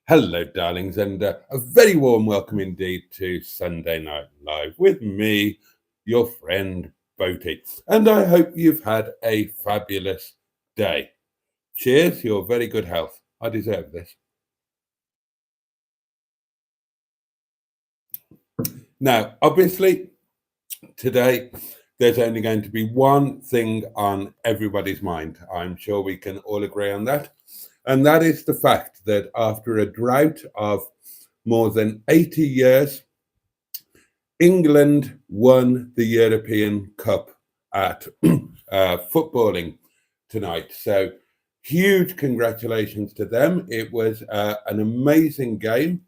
Hello, darlings, and a very warm welcome indeed to Sunday Night Live with me, your friend Boaty. And I hope you've had a fabulous day. Cheers, your very good health. I deserve this. Now, obviously, today there's only going to be one thing on everybody's mind. I'm sure we can all agree on that. And that is the fact that after a drought of more than 80 years, England won the European Cup at footballing tonight. So, huge congratulations to them. It was an amazing game.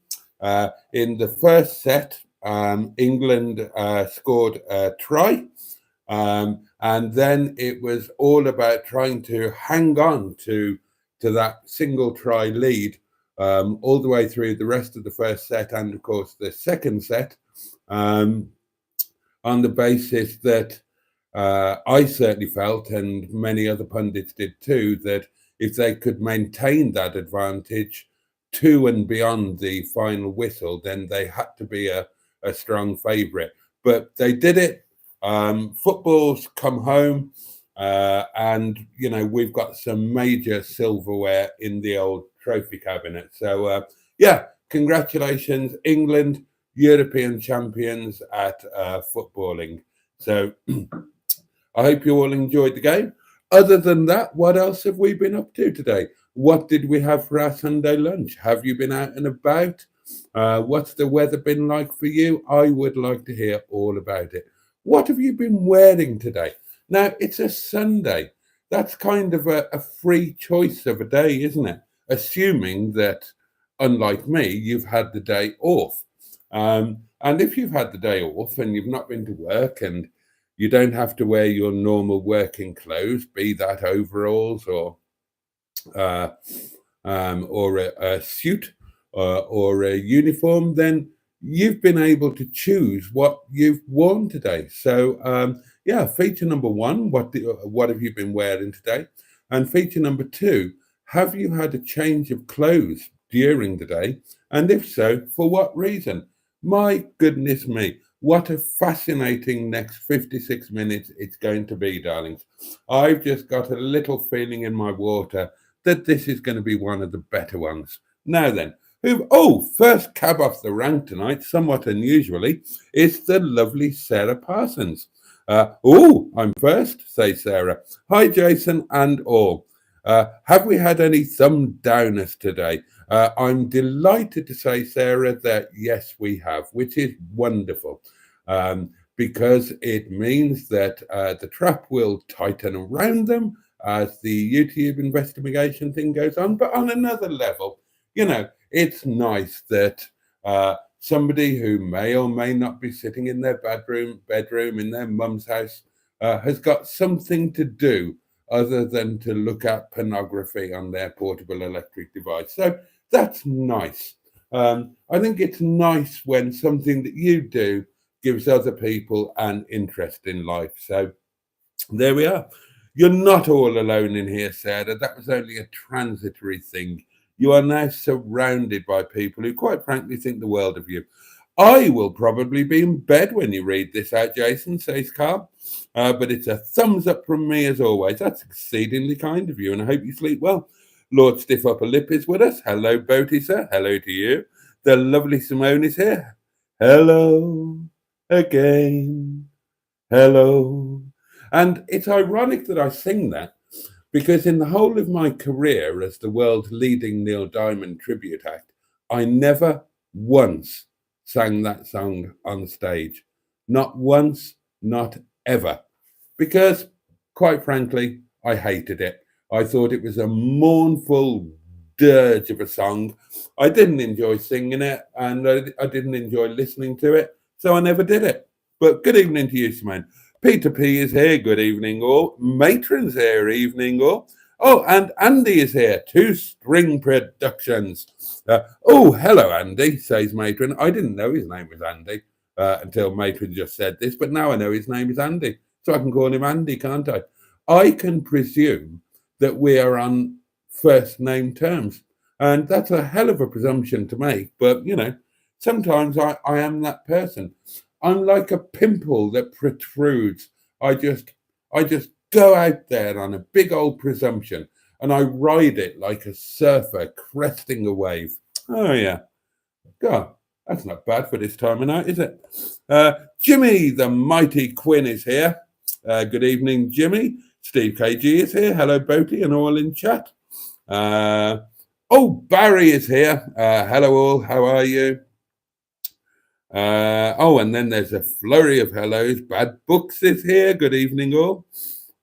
In the first set, England scored a try. And then it was all about trying to hang on to that single try lead all the way through the rest of the first set and, of course, the second set, on the basis that I certainly felt, and many other pundits did too, that if they could maintain that advantage to and beyond the final whistle, then they had to be a strong favourite. But they did it. Football's come home, and we've got some major silverware in the old trophy cabinet. So yeah, congratulations, England, European champions at footballing. So I hope you all enjoyed the game. Other than that, what else have we been up to today? What did we have for our Sunday lunch? Have you been out and about? What's the weather been like for you? I would like to hear all about it. What have you been wearing today? Now, it's a Sunday. That's kind of a free choice of a day, isn't it? Assuming that, unlike me, you've had the day off. And if you've had the day off and you've not been to work and you don't have to wear your normal working clothes, be that overalls or a suit or a uniform, then you've been able to choose what you've worn today. So yeah, feature number one, what have you been wearing today? And feature number two, have you had a change of clothes during the day? And if so, for what reason? My goodness me, what a fascinating next 56 minutes it's going to be, darlings. I've just got a little feeling in my water that this is going to be one of the better ones. Now then, first cab off the rank tonight, somewhat unusually, is the lovely Sarah Parsons. I'm first, says Sarah. Hi, Jason and all. Have we had any thumb downers today? I'm delighted to say, Sarah, that yes, we have, which is wonderful, because it means that the trap will tighten around them as the YouTube investigation thing goes on. But on another level, it's nice that somebody who may or may not be sitting in their bedroom in their mum's house has got something to do other than to look at pornography on their portable electric device. So that's nice. I think it's nice when something that you do gives other people an interest in life. So there we are. You're not all alone in here, Sarah. That was only a transitory thing. You are now surrounded by people who, quite frankly, think the world of you. I will probably be in bed when you read this out, Jason, says Carl. But it's a thumbs up from me as always. That's exceedingly kind of you, and I hope you sleep well. Lord Stiff Upper Lip is with us. Hello, Boaty, sir. Hello to you. The lovely Simone is here. Hello again. Hello. And it's ironic that I sing that because in the whole of my career as the world's leading Neil Diamond tribute act, I never once sang that song on stage. Not once, not ever. Because, quite frankly, I hated it. I thought it was a mournful dirge of a song. I didn't enjoy singing it, and I didn't enjoy listening to it, so I never did it. But good evening to you, Simone. Peter P is here. Good evening, all. Matron's here. Evening, all. Oh, and Andy is here. Two String Productions. Oh, hello, Andy, says Matron. I didn't know his name was Andy until Matron just said this, but now I know his name is Andy. So I can call him Andy, can't I? I can presume that we are on first name terms. And that's a hell of a presumption to make. But, sometimes I am that person. I'm like a pimple that protrudes. I just go out there on a big old presumption and I ride it like a surfer cresting a wave. Oh, yeah. God, that's not bad for this time of night, is it? Jimmy, the mighty Quinn, is here. Good evening, Jimmy. Steve KG is here. Hello, Boaty, and all in chat. Barry is here. Hello, all. How are you? And then there's a flurry of hellos. Bad Books is here. Good evening, all.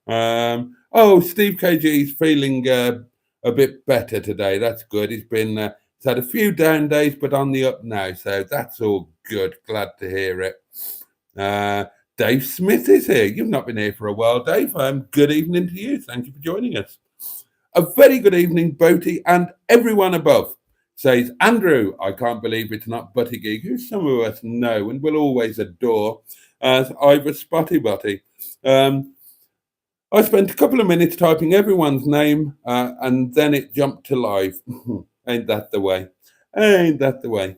Steve KG is feeling a bit better today. That's good. He's had a few down days, but on the up now. So that's all good. Glad to hear it. Dave Smith is here. You've not been here for a while, Dave. Good evening to you. Thank you for joining us. A very good evening, Boaty, and everyone above. Says Andrew, I can't believe it's not Butty Geek, who some of us know and will always adore as Ivor Spotty Butty. I spent a couple of minutes typing everyone's name and then it jumped to live. Ain't that the way? Ain't that the way?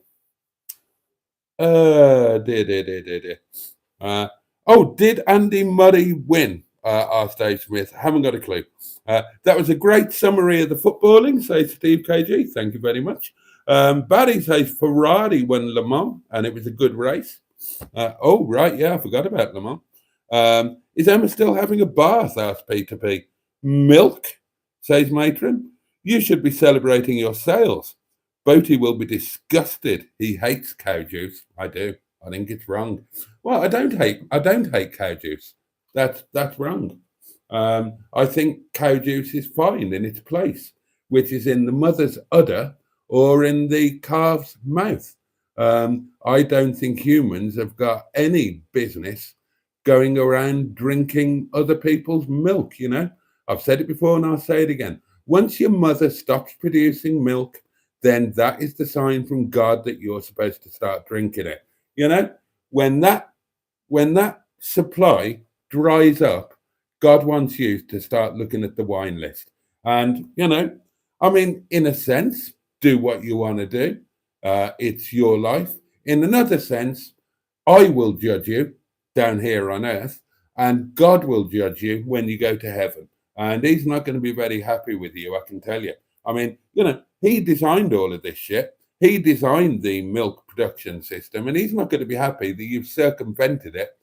Did Andy Murray win? Asked Dave Smith. Haven't got a clue. That was a great summary of the footballing, says Steve KG. Thank you very much. Barry says Ferrari won Le Mans, and it was a good race. Right, yeah, I forgot about Le Mans. Is Emma still having a bath? Asked Peter P. Milk, says Matron. You should be celebrating your sales. Boaty will be disgusted. He hates cow juice. I do. I think it's wrong. Well, I don't hate cow juice. That's wrong. I think cow juice is fine in its place, which is in the mother's udder or in the calf's mouth. I don't think humans have got any business going around drinking other people's milk, I've said it before and I'll say it again. Once your mother stops producing milk, then that is the sign from God that you're supposed to start drinking it. When that supply dries up, God wants you to start looking at the wine list. And, in a sense, do what you want to do. It's your life. In another sense, I will judge you down here on earth, and God will judge you when you go to heaven. And he's not going to be very happy with you, I can tell you. He designed all of this shit. He designed the milk production system, and he's not going to be happy that you've circumvented it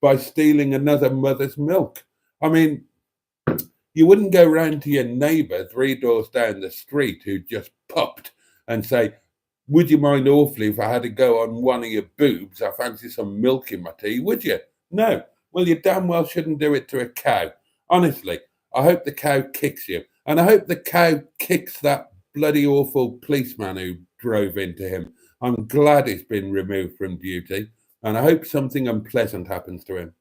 by stealing another mother's milk. You wouldn't go round to your neighbour 3 doors down the street who just popped and say, would you mind awfully if I had to go on one of your boobs? I fancy some milk in my tea, would you? No. Well, you damn well shouldn't do it to a cow. Honestly, I hope the cow kicks you. And I hope the cow kicks that bloody awful policeman who drove into him. I'm glad he's been removed from duty. And I hope something unpleasant happens to him.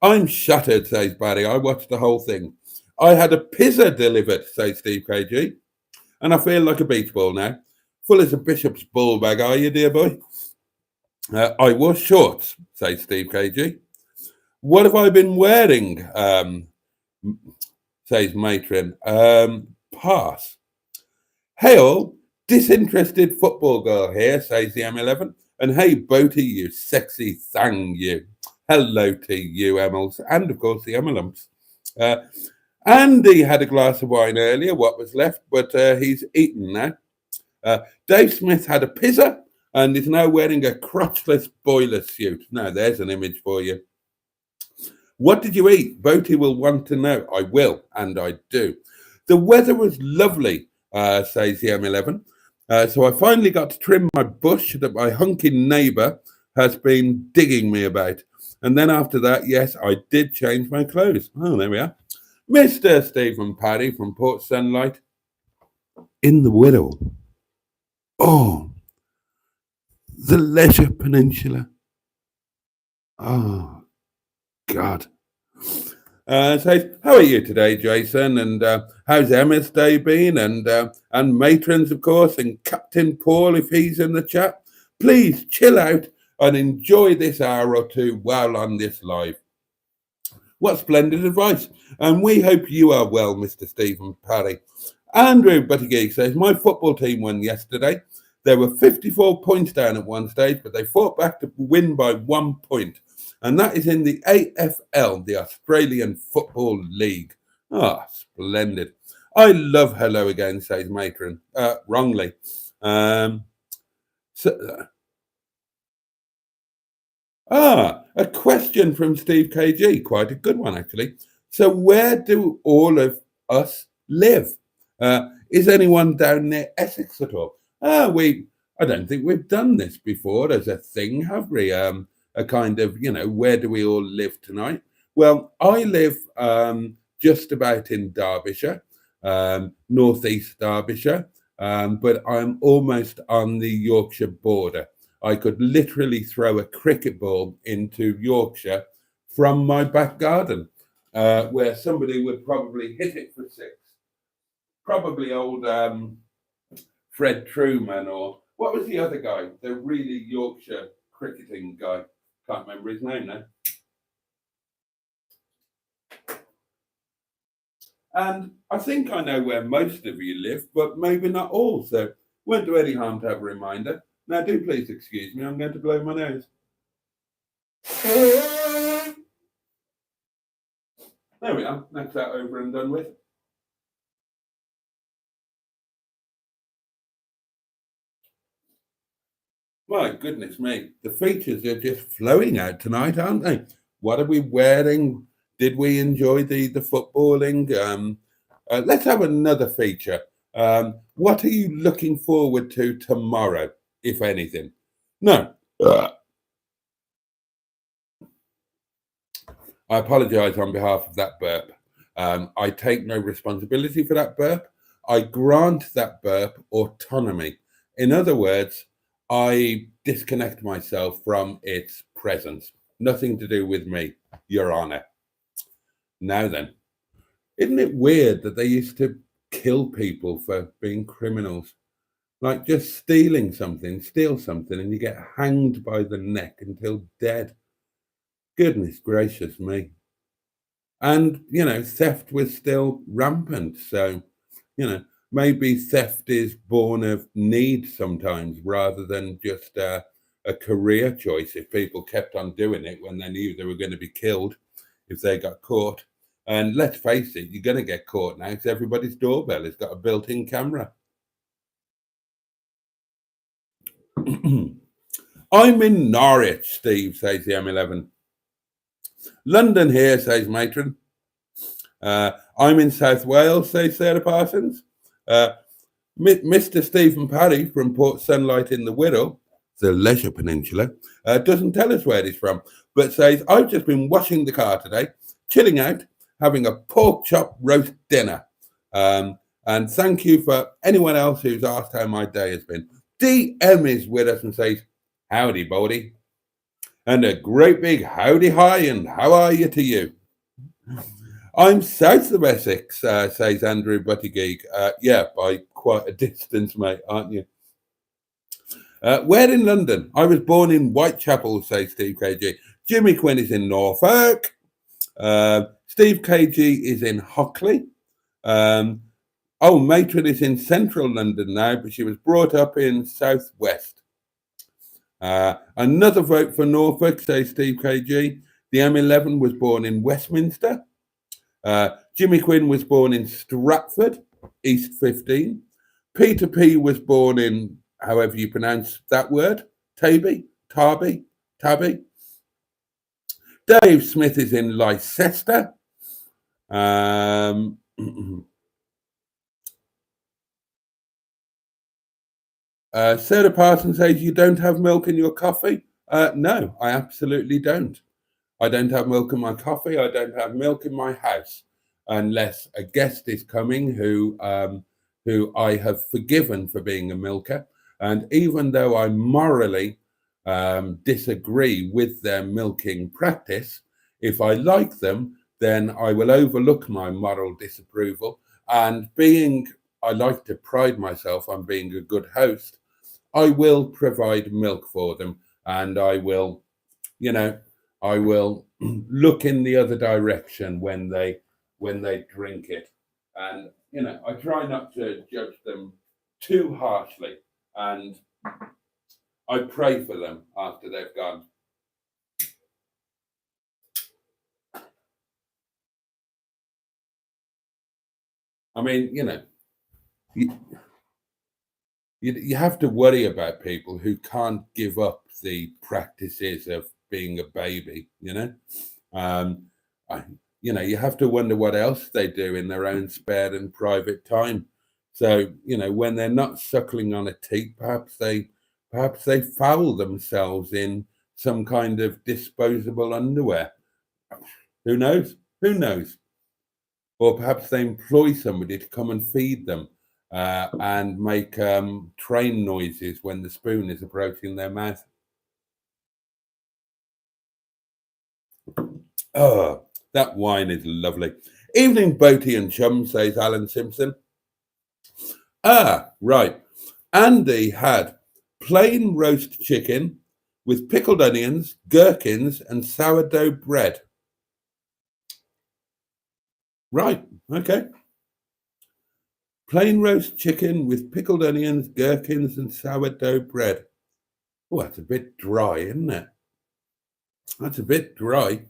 I'm shattered, says Barry. I watched the whole thing. I had a pizza delivered, says Steve KG. And I feel like a beach ball now. Full as a bishop's ball bag, are you, dear boy? I wore shorts, says Steve KG. What have I been wearing? Says Matron. Pass. Hey all, disinterested football girl here, says the M11. And hey, Boaty, you sexy thing, you. Hello to you, Emils, and of course the Emilumps. Andy had a glass of wine earlier, what was left, but he's eaten now. Dave Smith had a pizza. and is now wearing a crotchless boiler suit. Now, there's an image for you. What did you eat? Boaty will want to know. I will, and I do. The weather was lovely, says the M11. So I finally got to trim my bush that my hunky neighbour has been digging me about. And then after that, yes, I did change my clothes. Oh, there we are. Mr. Stephen Paddy from Port Sunlight in the Wirral. Oh, the Leisure Peninsula. Oh, God. So how are you today, Jason? And how's Emma's day been? And Matrons, of course, and Captain Paul, if he's in the chat. Please chill out and enjoy this hour or two while on this live. What splendid advice. And we hope you are well, Mr. Stephen Parry. Andrew Buttigieg says, my football team won yesterday. There were 54 points down at one stage, but they fought back to win by 1 point. And that is in the AFL, the Australian Football League. Ah, splendid. I love hello again, says Matron. Wrongly. A question from Steve KG. Quite a good one, actually. So where do all of us live? Is anyone down near Essex at all? I don't think we've done this before as a thing, have we? A kind of, where do we all live tonight? Well, I live just about in Derbyshire, northeast Derbyshire, but I'm almost on the Yorkshire border. I could literally throw a cricket ball into Yorkshire from my back garden, where somebody would probably hit it for six. Probably old Fred Truman, or what was the other guy? The really Yorkshire cricketing guy. Can't remember his name now. And I think I know where most of you live, but maybe not all. So won't do any harm to have a reminder. Now, do please excuse me. I'm going to blow my nose. There we are. That's that over and done with. My goodness me. The features are just flowing out tonight, aren't they? What are we wearing? Did we enjoy the footballing? Let's have another feature. What are you looking forward to tomorrow, if anything? No. I apologise on behalf of that burp. I take no responsibility for that burp. I grant that burp autonomy. In other words, I disconnect myself from its presence. Nothing to do with me, Your Honour. Now then, isn't it weird that they used to kill people for being criminals? Like just steal something, and you get hanged by the neck until dead. Goodness gracious me. And, theft was still rampant. So, maybe theft is born of need sometimes rather than just a career choice if people kept on doing it when they knew they were going to be killed if they got caught. And let's face it, you're going to get caught now because everybody's doorbell has got a built-in camera. I'm in Norwich, Steve, says the M11. London here, says Matron. I'm in South Wales, says Sarah Parsons. Mr. Stephen Parry from Port Sunlight in the Wirral, the Leisure Peninsula, doesn't tell us where he's from, but says, I've just been washing the car today, chilling out, having a pork chop roast dinner. And thank you for anyone else who's asked how my day has been. DM is with us and says, howdy, Boaty. And a great big howdy hi and how are you to you? I'm south of Essex, says Andrew Buttigieg. Yeah, by quite a distance, mate, aren't you? Where in London? I was born in Whitechapel, says Steve KG. Jimmy Quinn is in Norfolk. Steve KG is in Hockley. Matron is in central London now, but she was brought up in southwest. Another vote for Norfolk, says Steve KG. The M11 was born in Westminster. Jimmy Quinn was born in Stratford, East 15. Peter P was born in however you pronounce that word, Tabby. Dave Smith is in Leicester. Sarah Parsons says, you don't have milk in your coffee? No, I absolutely don't. I don't have milk in my coffee. I don't have milk in my house unless a guest is coming who I have forgiven for being a milker. And even though I morally disagree with their milking practice, if I like them, then I will overlook my moral disapproval. And I like to pride myself on being a good host, I will provide milk for them, and I will, I will look in the other direction when they drink it, and I try not to judge them too harshly, and I pray for them after they've gone. I mean, you have to worry about people who can't give up the practices of being a baby, you have to wonder what else they do in their own spare and private time. So, when they're not suckling on a teat, perhaps they foul themselves in some kind of disposable underwear. Who knows? Or perhaps they employ somebody to come and feed them and make train noises when the spoon is approaching their mouth. Oh, that wine is lovely. Evening, Boaty and chum, says Alan Simpson. Right. Andy had plain roast chicken with pickled onions, gherkins, and sourdough bread. Right, okay. Plain roast chicken with pickled onions, gherkins, and sourdough bread. Oh, that's a bit dry, isn't it? That's a bit dry.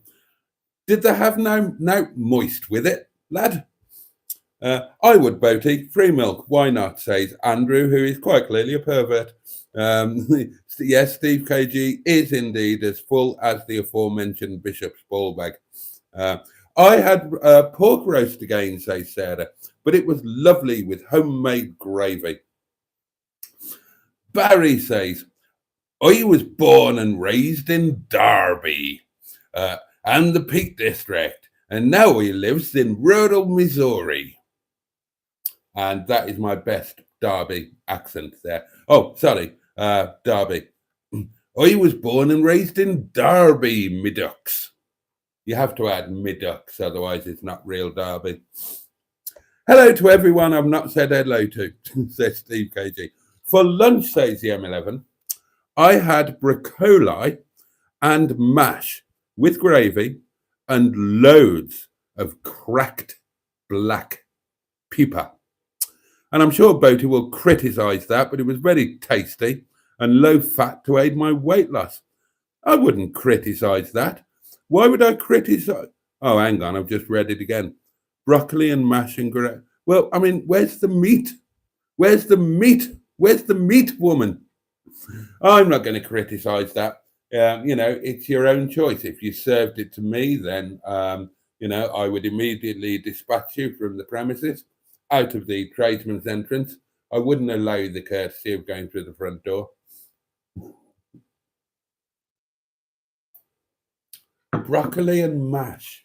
Did they have no moist with it, lad? I would, Boaty. Free milk, why not, says Andrew, who is quite clearly a pervert. Yes, Steve KG is indeed as full as the aforementioned Bishop's ball bag. I had pork roast again, says Sarah, but it was lovely with homemade gravy. Barry says, I was born and raised in Derby and the Peak District, and now he lives in rural Missouri. And that is my best Derby accent there. Oh, sorry, Derby. I was born and raised in Derby, Midducks. You have to add Midducks, otherwise it's not real Derby. Hello to everyone I've not said hello to, says Steve KG. For lunch, says the M11, I had broccoli and mash with gravy and loads of cracked black pepper. And I'm sure Boaty will criticise that, but it was very tasty and low fat to aid my weight loss. I wouldn't criticise that. Why would I criticise? Oh, hang on, I've just read it again. Broccoli and mash and gravy. Well, I mean, where's the meat? Where's the meat? Where's the meat, woman? I'm not going to criticise that. It's your own choice. If you served it to me, then, I would immediately dispatch you from the premises, out of the tradesman's entrance. I wouldn't allow you the courtesy of going through the front door. Broccoli and mash.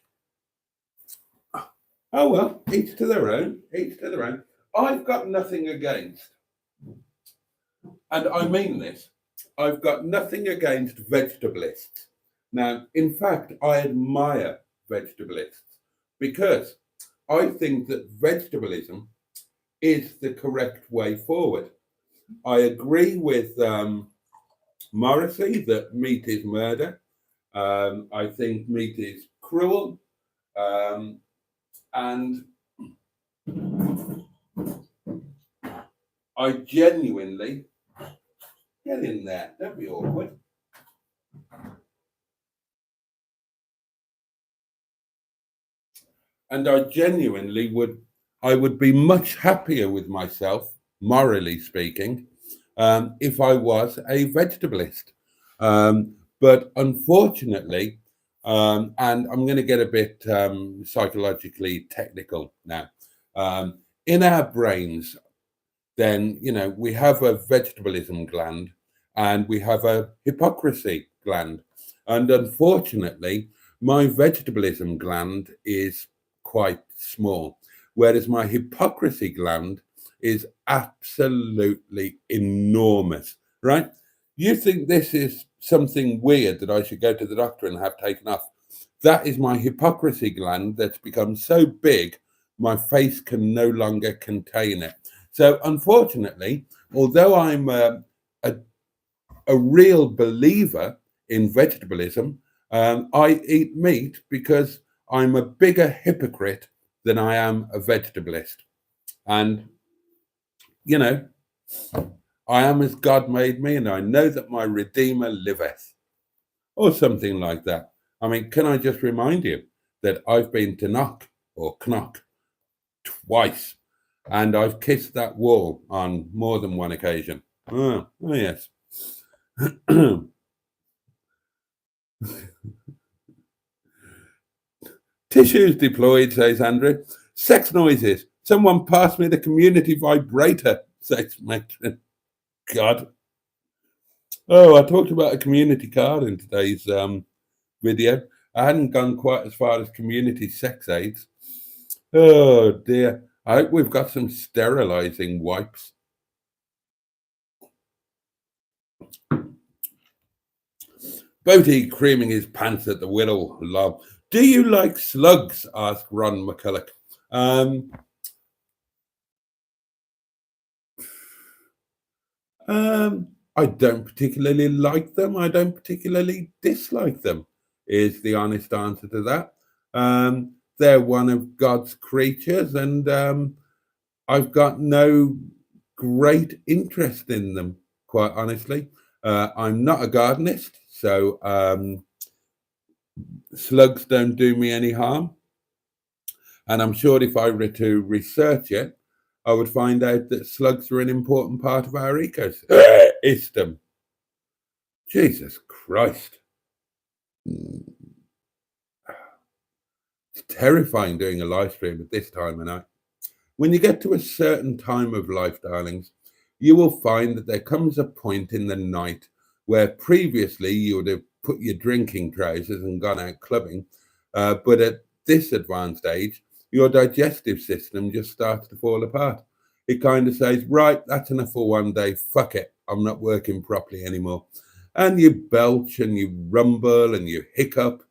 Oh, well, each to their own, I've got nothing against, and I mean this, I've got nothing against vegetabilists. Now, in fact, I admire vegetabilists because I think that vegetabilism is the correct way forward. I agree with Morrissey that meat is murder. I think meat is cruel. And I genuinely, get in there, don't be awkward. And I genuinely would be much happier with myself, morally speaking, if I was a vegetalist. But unfortunately, and I'm going to get a bit psychologically technical now. In our brains, then, we have a vegetabilism gland and we have a hypocrisy gland. And unfortunately, my vegetabilism gland is quite small, whereas my hypocrisy gland is absolutely enormous, right? You think this is something weird that I should go to the doctor and have taken off? That is my hypocrisy gland that's become so big, my face can no longer contain it. So, unfortunately, although I'm a, a real believer in vegetabilism, I eat meat because I'm a bigger hypocrite than I am a vegetalist. And, you know, I am as God made me, and I know that my Redeemer liveth, or something like that. I mean, can I just remind you that I've been to knock or knock twice, and I've kissed that wall on more than one occasion. Oh yes. Tissues deployed, says Andrew. Sex noises. Someone passed me the community vibrator, says Matron. God. Oh, I talked about a community card in today's video. I hadn't gone quite as far as community sex aids. Oh dear. I hope we've got some sterilizing wipes. Boaty creaming his pants at the Whittle. Love. Do you like slugs? Asked Ron McCulloch. Um, I don't particularly like them. I don't particularly dislike them, is the honest answer to that. They're one of God's creatures, and I've got no great interest in them, quite honestly. I'm not a gardenist, so slugs don't do me any harm. And I'm sure if I were to research it, I would find out that slugs are an important part of our ecosystem. Jesus Christ. It's terrifying doing a live stream at this time of night. When you get to a certain time of life, darlings, you will find that there comes a point in the night where previously you would have put your drinking trousers and gone out clubbing, but at this advanced age, your digestive system just starts to fall apart. It kind of says, right, that's enough for one day. Fuck it. I'm not working properly anymore. And you belch and you rumble and you hiccup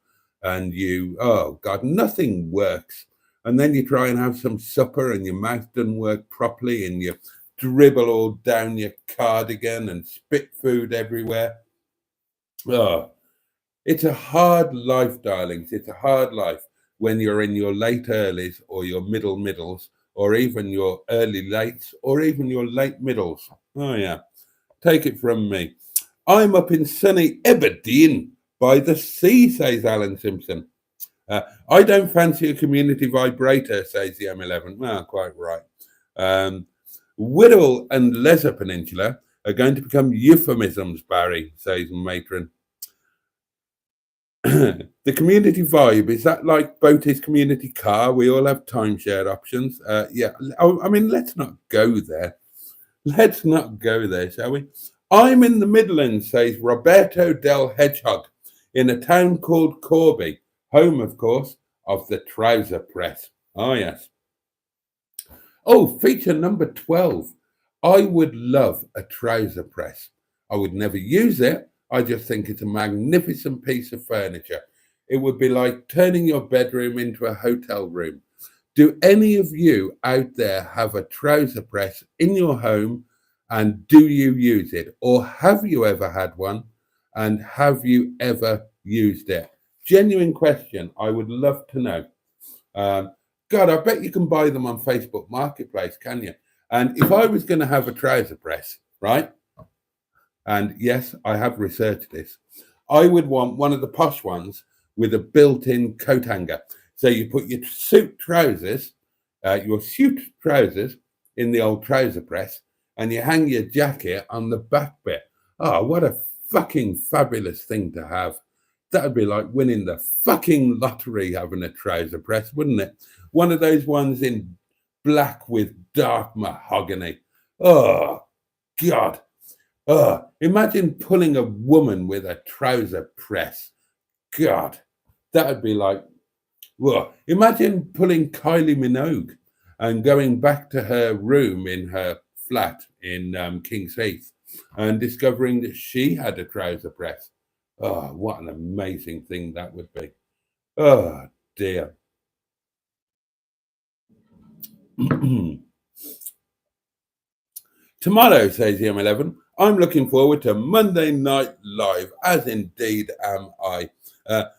and oh God, nothing works. And then you try and have some supper and your mouth doesn't work properly and you dribble all down your cardigan and spit food everywhere. Oh, it's a hard life, darlings. It's a hard life when you're in your late earlies or your middles or even your early lates or even your late middles. Oh, yeah. Take it from me. I'm up in sunny Aberdeen by the sea, says Alan Simpson. I don't fancy a community vibrator, says the M11. Well, quite right. Whittle and Lesser Peninsula are going to become euphemisms, Barry, says Matron. The community vibe, is that like Boaty's community car? We all have timeshare options. Yeah, I mean, let's not go there. Let's not go there, shall we? I'm in the Midlands, says Roberto Del Hedgehog, in a town called Corby, home, of course, of the trouser press. Oh, yes. Oh, feature number 12. I would love a trouser press. I would never use it. I just think it's a magnificent piece of furniture. It would be like turning your bedroom into a hotel room. Do any of you out there have a trouser press in your home, and do you use it? Or have you ever had one, and have you ever used it? Genuine question. I would love to know. God, I bet you can buy them on Facebook Marketplace, can you? And if I was going to have a trouser press, right? And yes, I have researched this. I would want one of the posh ones with a built-in coat hanger. So you put your suit trousers in the old trouser press, and you hang your jacket on the back bit. Oh, what a fucking fabulous thing to have. That'd be like winning the fucking lottery having a trouser press, wouldn't it? One of those ones in black with dark mahogany. Oh, God. Oh, imagine pulling a woman with a trouser press. God, that would be like, well, imagine pulling Kylie Minogue and going back to her room in her flat in King's Heath and discovering that she had a trouser press. Oh, what an amazing thing that would be. Oh, dear. Tomorrow, says EM11, I'm looking forward to Monday Night Live, as indeed am I.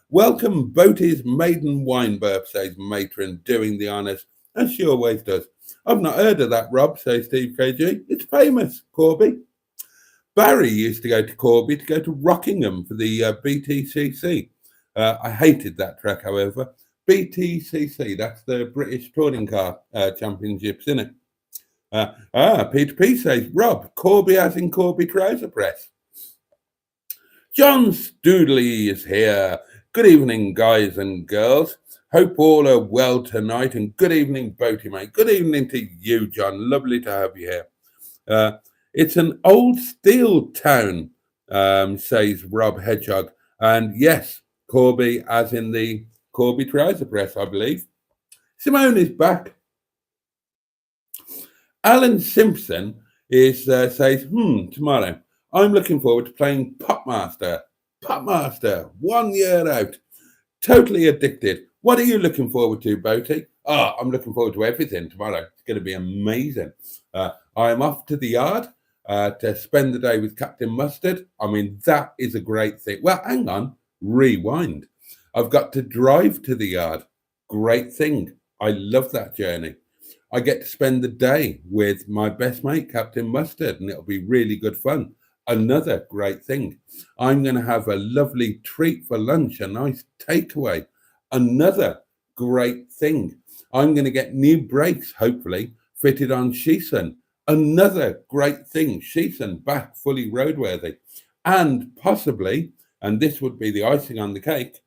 Welcome Boaty's maiden wine burp, says Matron, doing the honours, as she always does. I've not heard of that, Rob, says Steve KG. It's famous, Corby. Barry used to go to Corby to go to Rockingham for the BTCC. I hated that track, however. BTCC, that's the British Touring Car Championships, isn't it? Peter P says, Rob, Corby as in Corby trouser press. John Stoodley is here. Good evening, guys and girls. Hope all are well tonight, and good evening, Boaty, mate. Good evening to you, John. Lovely to have you here. It's an old steel town, says Rob Hedgehog. And yes, Corby as in the Corby trouser press, I believe. Simone is back. Alan Simpson is says, tomorrow. I'm looking forward to playing Popmaster. Popmaster, 1 year out. Totally addicted. What are you looking forward to, Boaty? I'm looking forward to everything tomorrow. It's going to be amazing. I'm off to the yard to spend the day with Captain Mustard. I mean, that is a great thing. Well, hang on. Rewind. I've got to drive to the yard. Great thing. I love that journey. I get to spend the day with my best mate, Captain Mustard, and it'll be really good fun. Another great thing. I'm going to have a lovely treat for lunch, a nice takeaway. Another great thing. I'm going to get new brakes, hopefully, fitted on Sheeson. Another great thing. Sheeson back fully roadworthy. And possibly, and this would be the icing on the cake,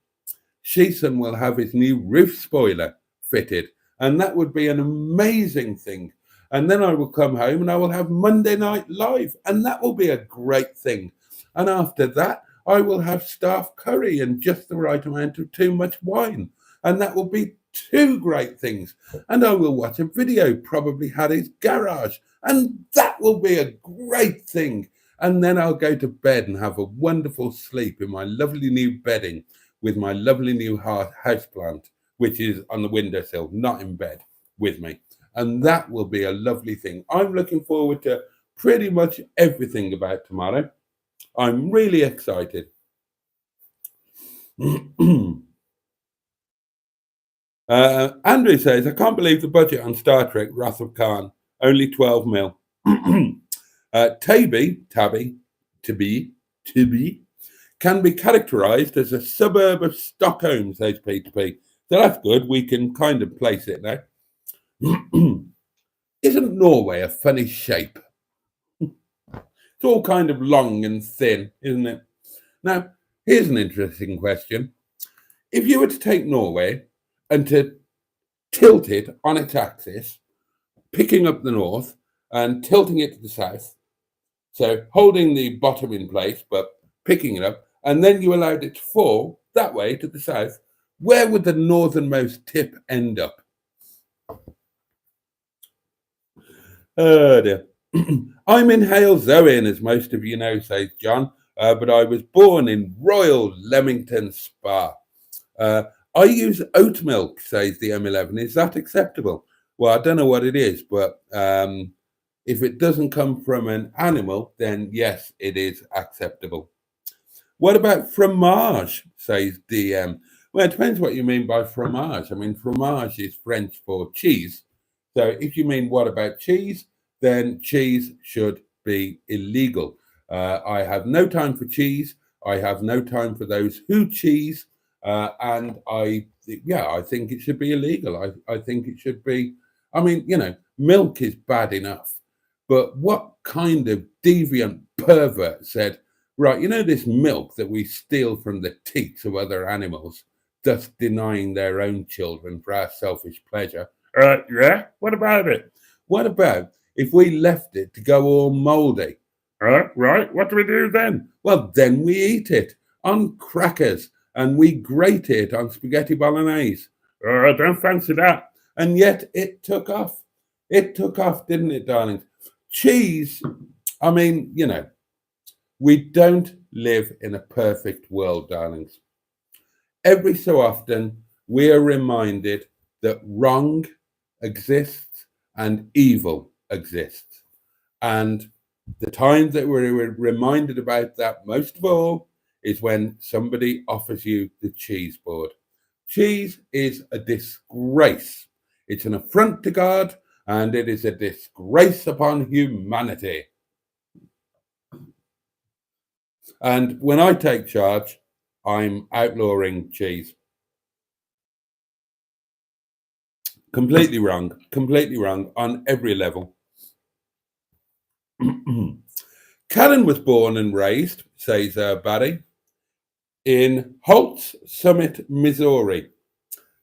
Sheeson will have his new roof spoiler fitted. And that would be an amazing thing. And then I will come home and I will have Monday Night Live. And that will be a great thing. And after that, I will have staff curry and just the right amount of too much wine. And that will be two great things. And I will watch a video, probably Harry's Garage. And that will be a great thing. And then I'll go to bed and have a wonderful sleep in my lovely new bedding with my lovely new houseplant, which is on the windowsill, not in bed with me. And that will be a lovely thing. I'm looking forward to pretty much everything about tomorrow. I'm really excited. Andrew says, I can't believe the budget on Star Trek Wrath of Khan, only 12 mil. Tabby can be characterized as a suburb of Stockholm, says Peter P. So that's good. We can kind of place it now. Isn't Norway a funny shape? It's all kind of long and thin, isn't it? Now, here's an interesting question. If you were to take Norway and to tilt it on its axis, picking up the north and tilting it to the south, so holding the bottom in place but picking it up, and then you allowed it to fall that way to the south, where would the northernmost tip end up? Oh dear. I'm in Halesowen, as most of you know, says John, but I was born in Royal Leamington Spa. I use oat milk, says the M11. Is that acceptable? Well, I don't know what it is, but if it doesn't come from an animal, then yes, it is acceptable. What about fromage, says DM? Well, it depends what you mean by fromage. I mean, fromage is French for cheese. So if you mean what about cheese, then cheese should be illegal. I have no time for cheese. I have no time for those who cheese. And I think it should be illegal. I think it should be, I mean, milk is bad enough. But what kind of deviant pervert said, right, you know, this milk that we steal from the teats of other animals, thus denying their own children for our selfish pleasure? Yeah, what about it? What about if we left it to go all moldy? Right, what do we do then? Well, then we eat it on crackers and we grate it on spaghetti bolognese. I don't fancy that. And yet it took off. It took off, didn't it, darlings? Cheese, I mean, you know, we don't live in a perfect world, darlings. Every so often, we are reminded that wrong exists and evil exists. And the time that we're reminded about that most of all is when somebody offers you the cheese board. Cheese is a disgrace. It's an affront to God and it is a disgrace upon humanity. And when I take charge, I'm outlawing cheese. Completely wrong on every level. Karen was born and raised, says Barry, in Holt's Summit, Missouri,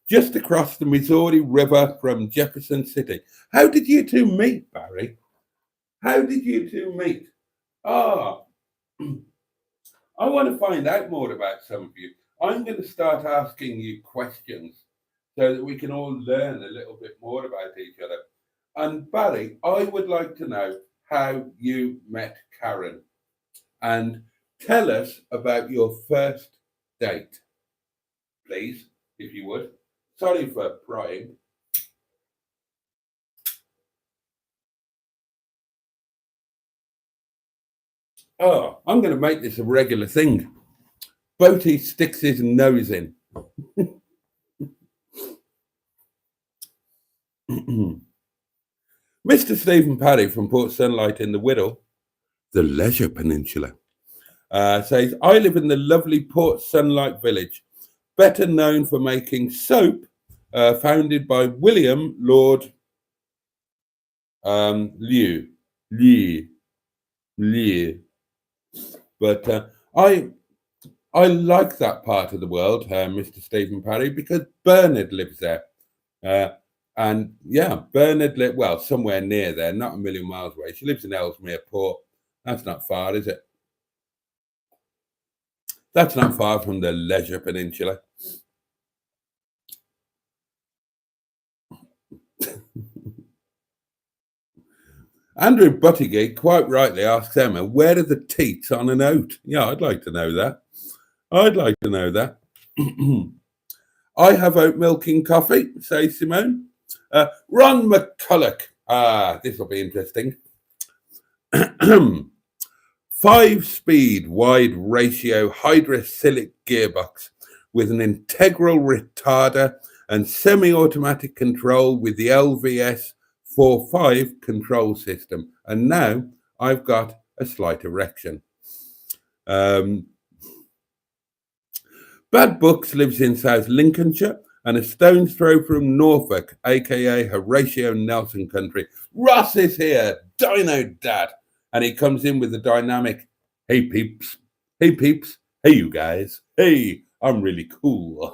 just across the Missouri River from Jefferson City. How did you two meet, Barry? How did you two meet? Ah, I want to find out more about some of you. I'm going to start asking you questions so that we can all learn a little bit more about each other. And Barry, I would like to know how you met Karen and tell us about your first date, please, if you would. Sorry for prying. Oh, I'm going to make this a regular thing. Boaty sticks his nose in. Mr. Stephen Paddy from Port Sunlight in the Whittle, the Leisure Peninsula, says, I live in the lovely Port Sunlight village, better known for making soap, founded by William Lord Liu. But I like that part of the world, Mr. Stephen Parry, because Bernard lives there. And yeah, Bernard lives, well, somewhere near there, not a million miles away. She lives in Ellesmere Port. That's not far, is it? That's not far from the Leisure Peninsula. Andrew Buttygate quite rightly asks Emma, where are the teats on an oat? Yeah, I'd like to know that. I'd like to know that. I have oat milk in coffee, says Simone. Ron McCulloch. This will be interesting. 5-speed wide ratio hydrocyclic gearbox with an integral retarder and semi-automatic control with the LVS 45 control system. And now I've got a slight erection. Bad Books lives in South Lincolnshire and a stone's throw from Norfolk, aka Horatio Nelson country. Ross is here, Dino Dad, and he comes in with the dynamic, hey peeps, hey you guys, hey, I'm really cool.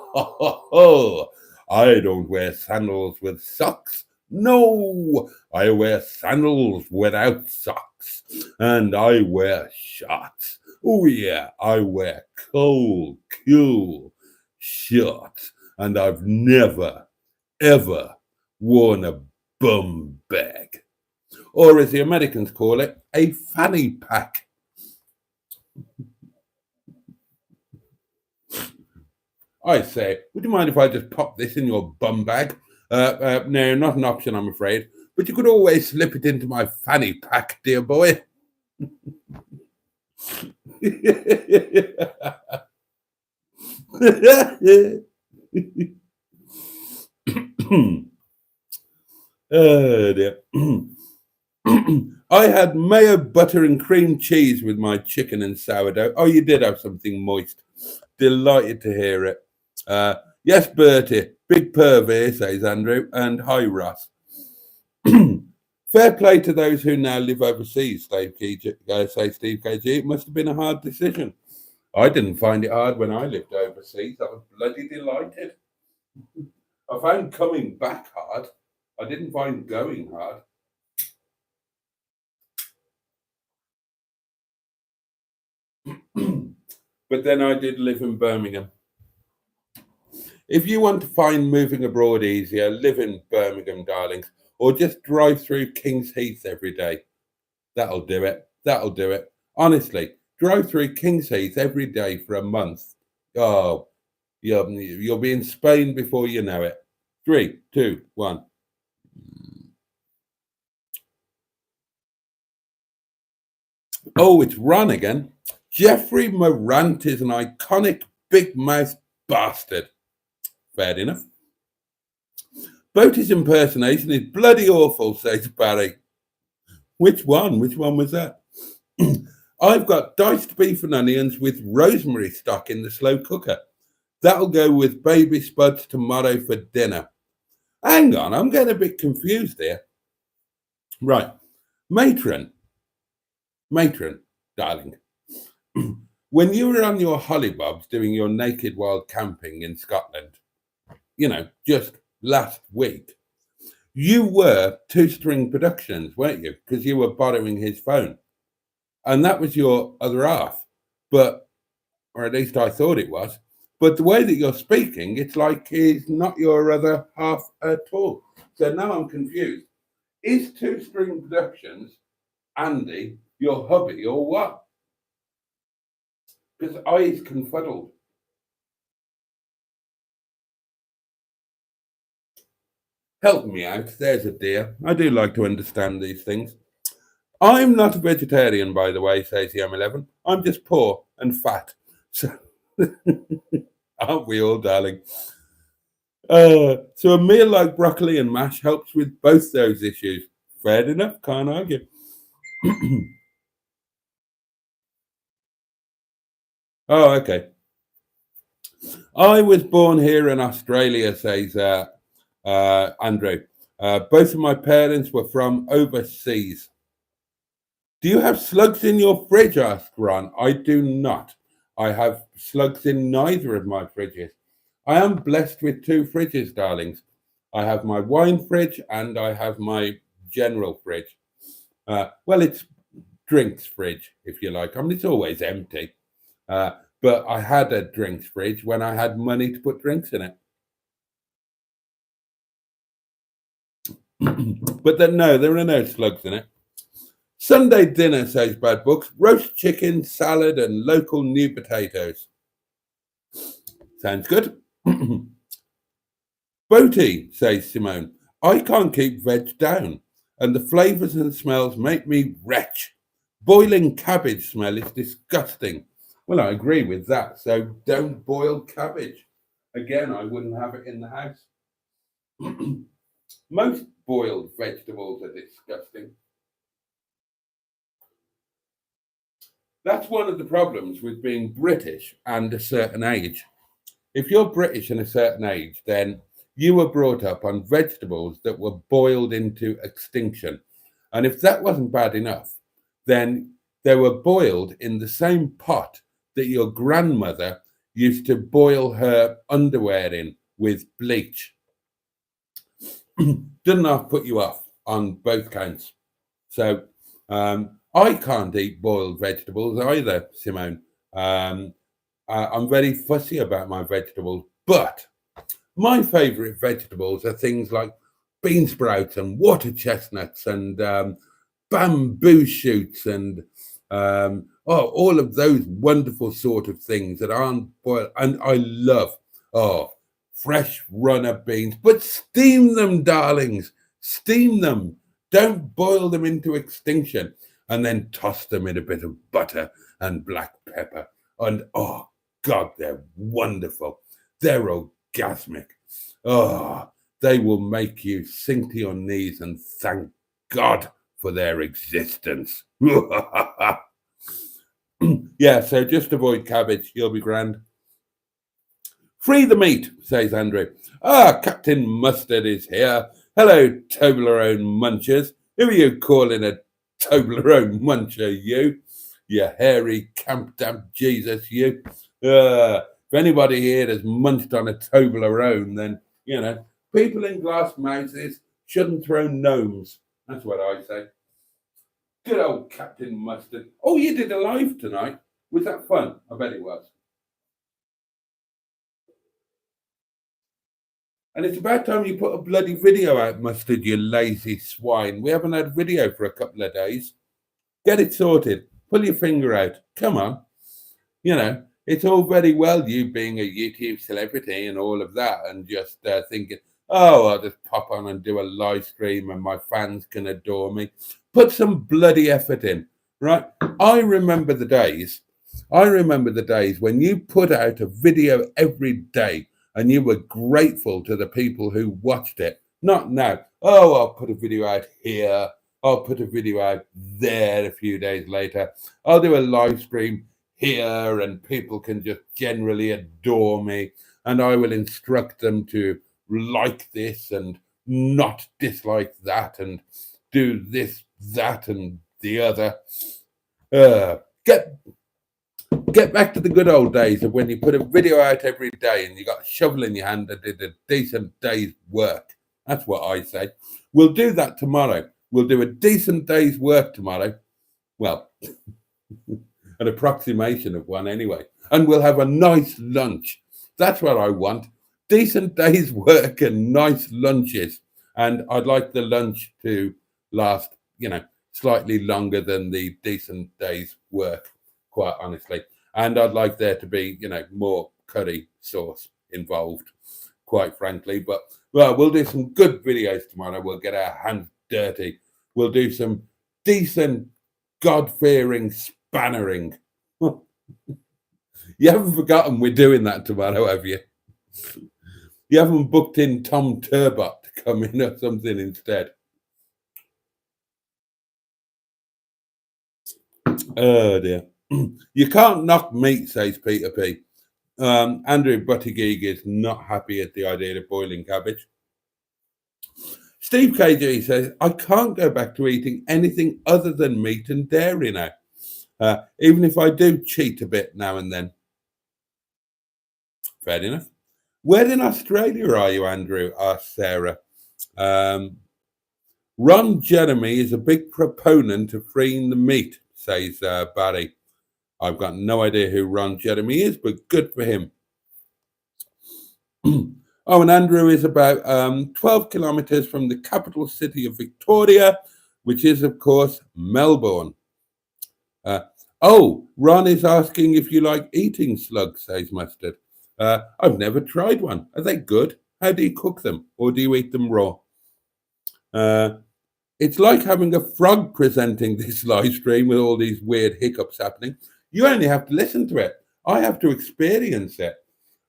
I don't wear sandals with socks. No, I wear sandals without socks, and I wear shorts. Oh yeah, I wear cool shorts, and I've never, ever worn a bum bag, or as the Americans call it, a fanny pack. I say, would you mind if I just pop this in your bum bag? No, not an option, I'm afraid. But you could always slip it into my fanny pack, dear boy. Oh dear. I had mayo, butter, and cream cheese with my chicken and sourdough. Oh, you did have something moist. Delighted to hear it. Yes, Bertie, big perv here, says Andrew, and hi, Ross. Fair play to those who now live overseas, Steve KG, say Steve KG. It must have been a hard decision. I didn't find it hard when I lived overseas. I was bloody delighted. I found coming back hard. I didn't find going hard. But then I did live in Birmingham. If you want to find moving abroad easier, live in Birmingham, darlings, or just drive through King's Heath every day. That'll do it. That'll do it. Honestly, drive through King's Heath every day for a month. Oh, you'll be in Spain before you know it. 3, 2, 1. Oh, it's Ron again. Jeffrey Morant is an iconic big mouth bastard. Fair enough. Boaty's impersonation is bloody awful, says Barry. Which one? Which one was that? I've got diced beef and onions with rosemary stock in the slow cooker. That'll go with baby spuds tomorrow for dinner. Hang on, I'm getting a bit confused here. Right. Matron, darling, when you were on your hollybobs doing your naked wild camping in Scotland, just last week, you were Two String Productions, weren't you? Because you were borrowing his phone. And that was your other half. Or at least I thought it was. But the way that you're speaking, it's like he's not your other half at all. So now I'm confused. Is Two String Productions, Andy, your hubby or what? Because I is confuddled. Help me out, there's a dear. I do like to understand these things. I'm not a vegetarian, by the way, says the M11. I'm just poor and fat. So, aren't we all, darling? So a meal like broccoli and mash helps with both those issues. Fair enough, can't argue. Oh, okay. I was born here in Australia, says Andrew. Both of my parents were from overseas. Do you have slugs in your fridge? Asked Ron. I do not. I have slugs in neither of my fridges. I am blessed with 2 fridges, darlings. I have my wine fridge and I have my general fridge. Well, it's drinks fridge, if you like. I mean, it's always empty. But I had a drinks fridge when I had money to put drinks in it. But then, no, there are no slugs in it. Sunday dinner, says Bad Books, roast chicken, salad, and local new potatoes. Sounds good. Boaty, says Simone, I can't keep veg down, and the flavours and smells make me retch. Boiling cabbage smell is disgusting. Well, I agree with that, so don't boil cabbage. Again, I wouldn't have it in the house. Most boiled vegetables are disgusting. That's one of the problems with being British and a certain age. If you're British and a certain age, then you were brought up on vegetables that were boiled into extinction. And if that wasn't bad enough, then they were boiled in the same pot that your grandmother used to boil her underwear in with bleach. Doesn't have to put you off on both counts. So I can't eat boiled vegetables either, Simone. I'm very fussy about my vegetables, but my favourite vegetables are things like bean sprouts and water chestnuts and bamboo shoots and all of those wonderful sort of things that aren't boiled. And I love fresh runner beans, but steam them, darlings. Steam them. Don't boil them into extinction. And then toss them in a bit of butter and black pepper. And oh, God, they're wonderful. They're orgasmic. Oh, they will make you sink to your knees and thank God for their existence. Yeah, so just avoid cabbage. You'll be grand. Free the meat, says Andrew. Captain Mustard is here. Hello, Toblerone munchers. Who are you calling a Toblerone muncher, you hairy camp damp Jesus, you? If anybody here has munched on a Toblerone, then, people in glass mouses shouldn't throw gnomes. That's what I say. Good old Captain Mustard. Oh, you did a live tonight. Was that fun? I bet it was. And it's about time you put a bloody video out, Mustard, you lazy swine. We haven't had a video for a couple of days. Get it sorted. Pull your finger out. Come on. It's all very well you being a YouTube celebrity and all of that and just thinking, oh, I'll just pop on and do a live stream and my fans can adore me. Put some bloody effort in, right? I remember the days when you put out a video every day and you were grateful to the people who watched it. Not now. Oh, I'll put a video out here. I'll put a video out there a few days later. I'll do a live stream here and people can just generally adore me. And I will instruct them to like this and not dislike that and do this, that, and the other. Get back to the good old days of when you put a video out every day and you got a shovel in your hand and did a decent day's work. That's what I say. We'll do that tomorrow. We'll do a decent day's work tomorrow. Well, an approximation of one anyway. And we'll have a nice lunch. That's what I want. Decent day's work and nice lunches. And I'd like the lunch to last, slightly longer than the decent day's work, quite honestly. And I'd like there to be, more curry sauce involved, quite frankly. But, well, we'll do some good videos tomorrow. We'll get our hands dirty. We'll do some decent, God-fearing spannering. You haven't forgotten we're doing that tomorrow, have you? You haven't booked in Tom Turbot to come in or something instead. Oh, dear. You can't knock meat, says Peter P. Andrew Buttigieg is not happy at the idea of boiling cabbage. Steve KG says, I can't go back to eating anything other than meat and dairy now, even if I do cheat a bit now and then. Fair enough. Where in Australia are you, Andrew? Asked Sarah. Ron Jeremy is a big proponent of freeing the meat, says Barry. I've got no idea who Ron Jeremy is, but good for him. Oh, and Andrew is about 12 kilometres from the capital city of Victoria, which is, of course, Melbourne. Ron is asking if you like eating slugs, says Mustard. I've never tried one. Are they good? How do you cook them? Or do you eat them raw? It's like having a frog presenting this live stream with all these weird hiccups happening. You only have to listen to it. I have to experience it.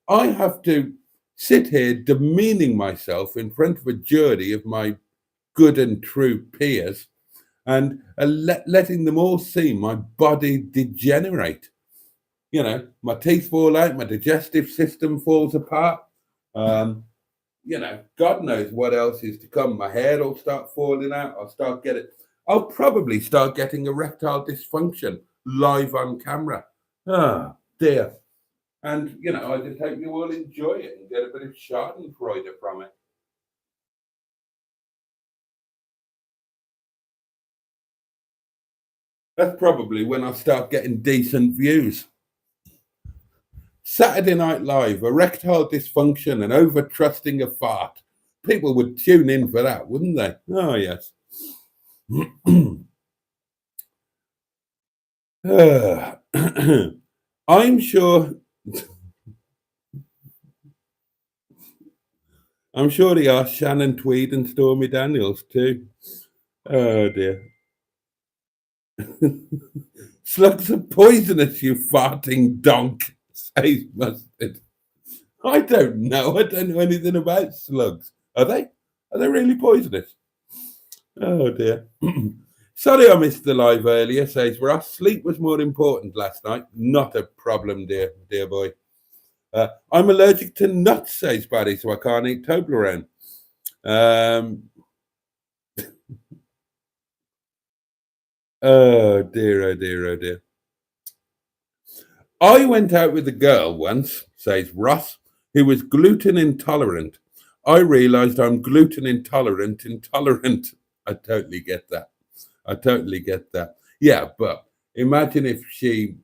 I have to sit here demeaning myself in front of a jury of my good and true peers and letting them all see my body degenerate. My teeth fall out, my digestive system falls apart. God knows what else is to come. My hair will start falling out. I'll probably start getting erectile dysfunction live on camera. Ah, dear. And, I just hope you all enjoy it and get a bit of schadenfreude from it. That's probably when I start getting decent views. Saturday Night Live, erectile dysfunction and overtrusting a fart. People would tune in for that, wouldn't they? Oh, yes. I'm sure he asked Shannon Tweed and Stormy Daniels too. Oh dear. Slugs are poisonous, you farting donk, says Mustard. I don't know. I don't know anything about slugs. Are they? Are they really poisonous? Oh dear. Sorry I missed the live earlier, says Ross. Sleep was more important last night. Not a problem, dear boy. I'm allergic to nuts, says Barry, so I can't eat Toblerone. Oh dear, oh dear, oh dear. I went out with a girl once, says Ross, who was gluten intolerant. I realised I'm gluten intolerant. I totally get that. I totally get that. Yeah, but imagine if she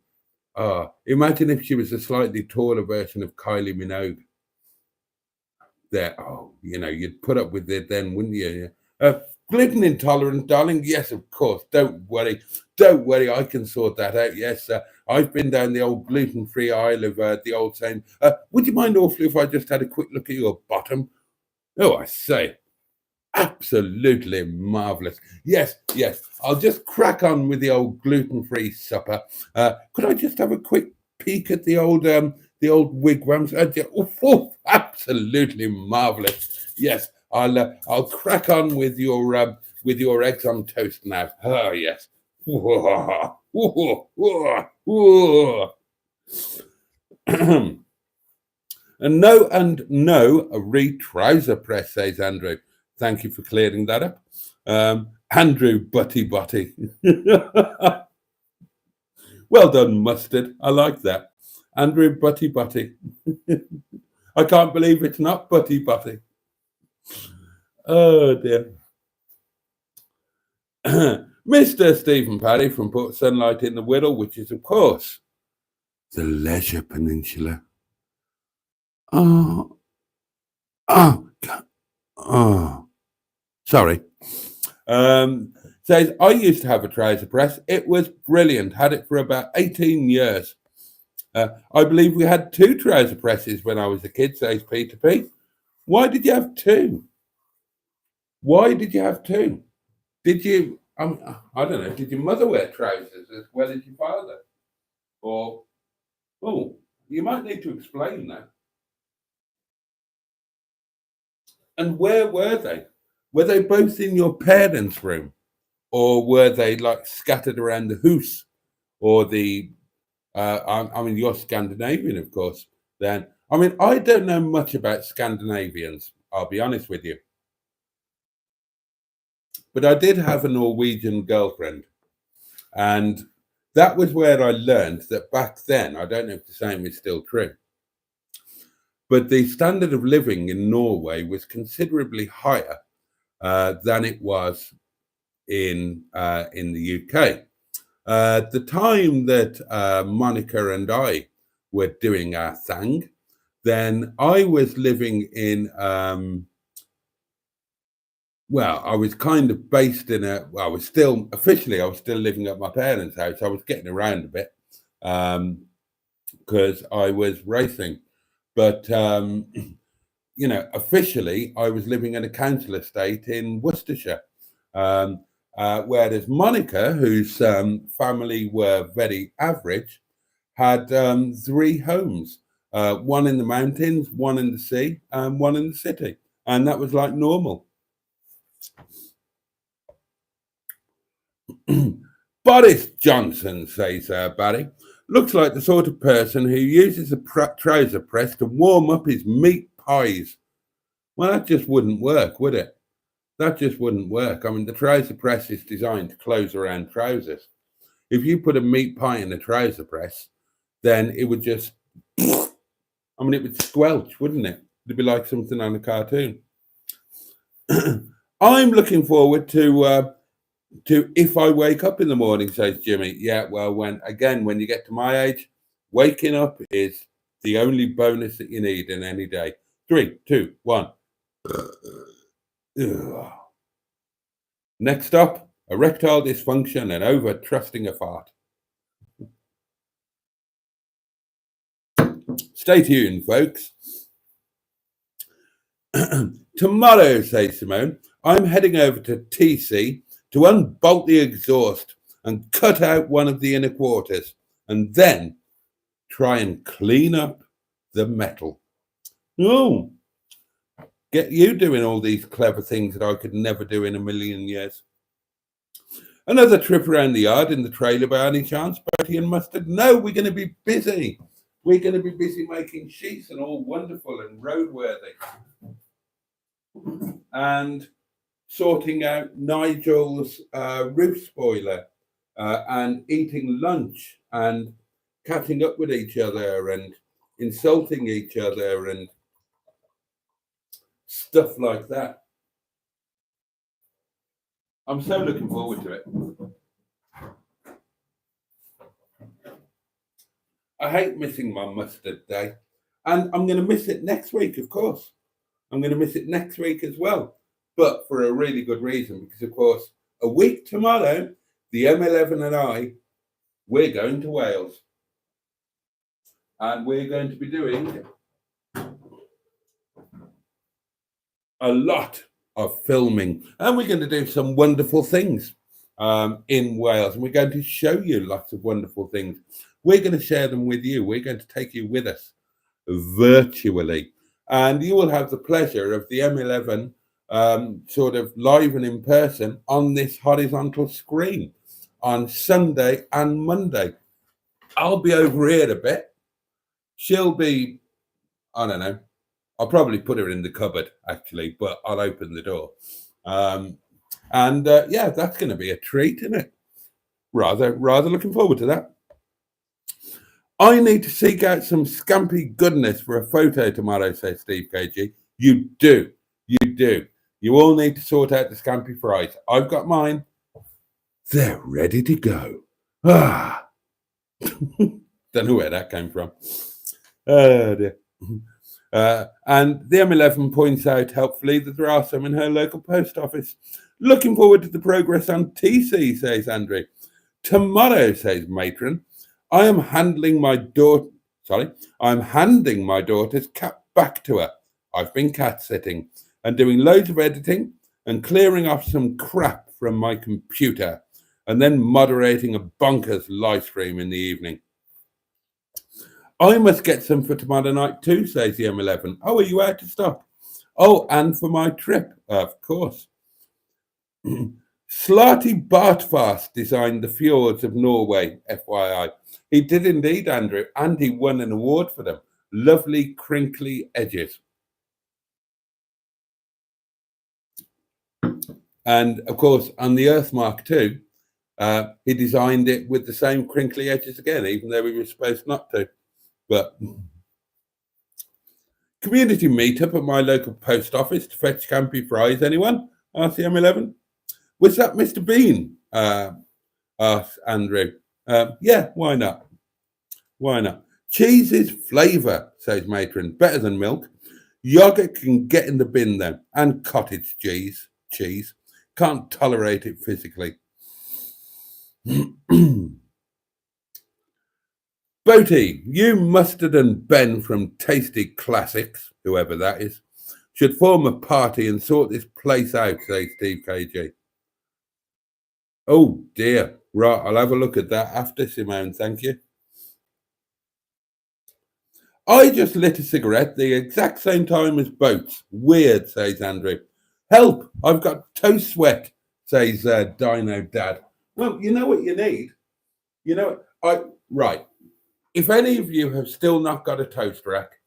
was a slightly taller version of Kylie Minogue. There, you'd put up with it then, wouldn't you? Gluten intolerant, darling. Yes, of course. Don't worry. I can sort that out. Yes, I've been down the old gluten-free aisle of the old saying. Would you mind awfully if I just had a quick look at your bottom? Oh, I say, absolutely marvelous. Yes, yes. I'll just crack on with the old gluten-free supper. Could I just have a quick peek at the old wigwams? Absolutely marvelous. Yes, I'll crack on with your eggs on toast now. Oh yes. And no, a re-trouser press, says Andrew. Thank you for clearing that up. Andrew Butty. Well done, Mustard. I like that. Andrew Butty. I can't believe it's not Butty. Oh dear. Mr. Stephen Paddy from Put Sunlight in the Whittle, which is, of course, the Leisure Peninsula. Oh, oh, oh. Sorry. Says, I used to have a trouser press. It was brilliant. Had it for about 18 years. I believe we had 2 trouser presses when I was a kid, says Peter P. Why did you have 2? Why did you have 2? Did you, I don't know, did your mother wear trousers as well as your father? Or, you might need to explain that. And where were they? Were they both in your parents' room? Or were they like scattered around the house? Or I mean, you're Scandinavian, of course, then. I mean, I don't know much about Scandinavians, I'll be honest with you. But I did have a Norwegian girlfriend. And that was where I learned that back then, I don't know if the same is still true, but the standard of living in Norway was considerably higher than it was in the UK. The time that Monica and I were doing our thing, then I was living in, I was kind of based in I was still living at my parents' house. I was getting around a bit because I was racing. But, officially, I was living in a council estate in Worcestershire. Whereas Monica, whose family were very average, had 3 homes, one in the mountains, one in the sea, and one in the city. And that was like normal. Boris Johnson, says Barry, looks like the sort of person who uses a trouser press to warm up his meat pies. Well, that just wouldn't work, would it? That just wouldn't work. I mean, the trouser press is designed to close around trousers. If you put a meat pie in a trouser press, then it would just, it would squelch, wouldn't it? It'd be like something on a cartoon. I'm looking forward to if I wake up in the morning, says Jimmy. Yeah, well, when you get to my age, waking up is the only bonus that you need in any day. 3, 2, 1. Next up, erectile dysfunction and over-trusting a fart. Stay tuned, folks. Tomorrow, says Simone, I'm heading over to TC to unbolt the exhaust and cut out one of the inner quarters and then try and clean up the metal. Oh, get you doing all these clever things that I could never do in a million years. Another trip around the yard in the trailer by any chance, Boaty and Mustard? No, we're going to be busy. We're going to be busy making sheets and all wonderful and roadworthy. And sorting out Nigel's roof spoiler and eating lunch and catching up with each other and insulting each other and stuff like that. I'm so looking forward to it. I hate missing my mustard day. And I'm going to miss it next week, of course. I'm going to miss it next week as well. But for a really good reason, because, of course, a week tomorrow, the M11 and I, we're going to Wales. And we're going to be doing a lot of filming. And we're going to do some wonderful things in Wales. And we're going to show you lots of wonderful things. We're going to share them with you. We're going to take you with us virtually. And you will have the pleasure of the M11 sort of live and in person on this horizontal screen on Sunday and Monday. I'll be over here a bit. She'll be, I don't know, I'll probably put her in the cupboard, actually, but I'll open the door. Yeah, that's going to be a treat, isn't it? Rather looking forward to that. I need to seek out some scampy goodness for a photo tomorrow, says Steve KG. You do. You do. You all need to sort out the scampy fries. I've got mine. They're ready to go. Ah. Don't know where that came from. Oh, dear. And the M11 points out helpfully that there are some in her local post office. Looking forward to the progress on TC, says Andrew. Tomorrow, says Matron, I am handing my daughter's cat back to her. I've been cat sitting and doing loads of editing and clearing off some crap from my computer and then moderating a bonkers live stream in the evening. I must get some for tomorrow night too, says the M11. Oh, are you out to stop? Oh, and for my trip, of course. Slarty Bartfast designed the fjords of Norway, FYI. He did indeed, Andrew, and he won an award for them. Lovely, crinkly edges. And, of course, on the Earthmark too, he designed it with the same crinkly edges again, even though we were supposed not to. But community meetup at my local post office to fetch campy fries. Anyone? Asked the M11. Was that Mr. Bean? Asked Andrew. Yeah, why not? Why not? Cheese is flavour, says Matron. Better than milk. Yogurt can get in the bin then. And cottage cheese. Can't tolerate it physically. Boaty, you, Mustard and Ben from Tasty Classics, whoever that is, should form a party and sort this place out, says Steve KG. Oh dear. Right, I'll have a look at that after, Simone, thank you. I just lit a cigarette the exact same time as Boats. Weird, says Andrew. Help, I've got toe sweat, says Dino Dad. Well, you know what you need? You know, right. If any of you have still not got a toast rack,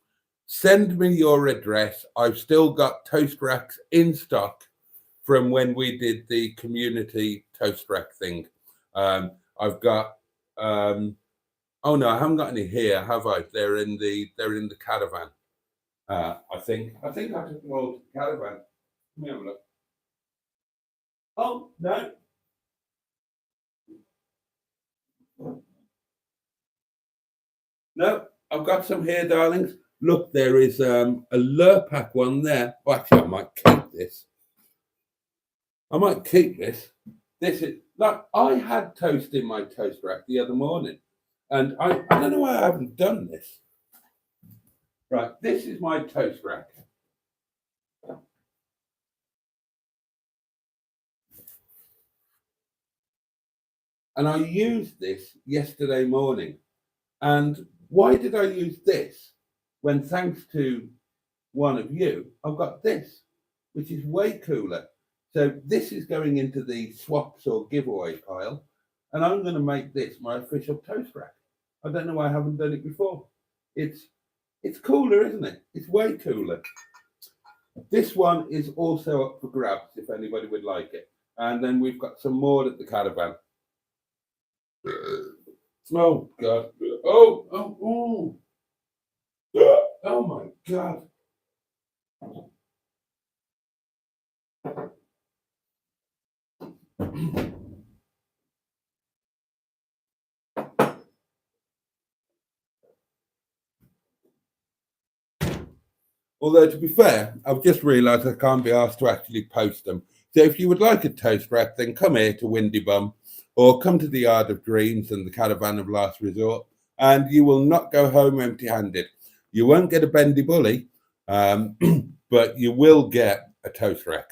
send me your address. I've still got toast racks in stock from when we did the community toast rack thing. I've got oh no, I haven't got any here, have I? They're in the caravan. I think I took them all to the caravan. Let me have a look. Oh no. No, I've got some here, darlings. Look, there is a Lurpak one there. Oh, actually, I might keep this. This is like I had toast in my toast rack the other morning, and I don't know why I haven't done this. Right, this is my toast rack. And I used this yesterday morning. And why did I use this when, thanks to one of you, I've got this, which is way cooler. So this is going into the swaps or giveaway pile, and I'm going to make this my official toast rack. I don't know why I haven't done it before. It's cooler, isn't it? It's way cooler. This one is also up for grabs if anybody would like it. And then we've got some more at the caravan. Oh God! Oh my God! Although, to be fair, I've just realised I can't be asked to actually post them. So if you would like a toast rack, then come here to Windy Bum or come to the Yard of Dreams and the Caravan of Last Resort, and you will not go home empty handed. You won't get a bendy bully, um, but you will get a toast rack.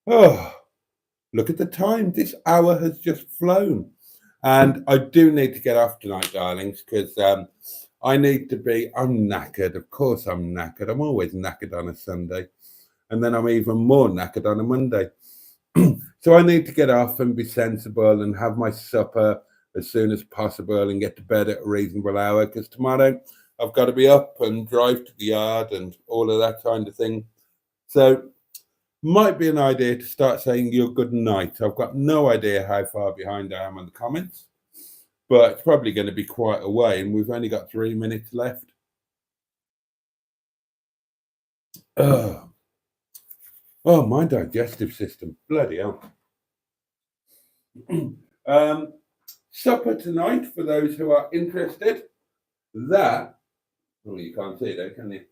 Oh, look at the time. This hour has just flown. And I do need to get off tonight, darlings, because I need to be. I'm knackered. Of course, I'm knackered. I'm always knackered on a Sunday. And then I'm even more knackered on a Monday. So I need to get off and be sensible and have my supper as soon as possible and get to bed at a reasonable hour, because tomorrow I've got to be up and drive to the yard and all of that kind of thing. So might be an idea to start saying your good night. I've got no idea how far behind I am on the comments, but it's probably going to be quite a way, and we've only got 3 minutes left. Oh, my digestive system. Bloody hell. Supper tonight, for those who are interested. That, well, you can't see there, can you?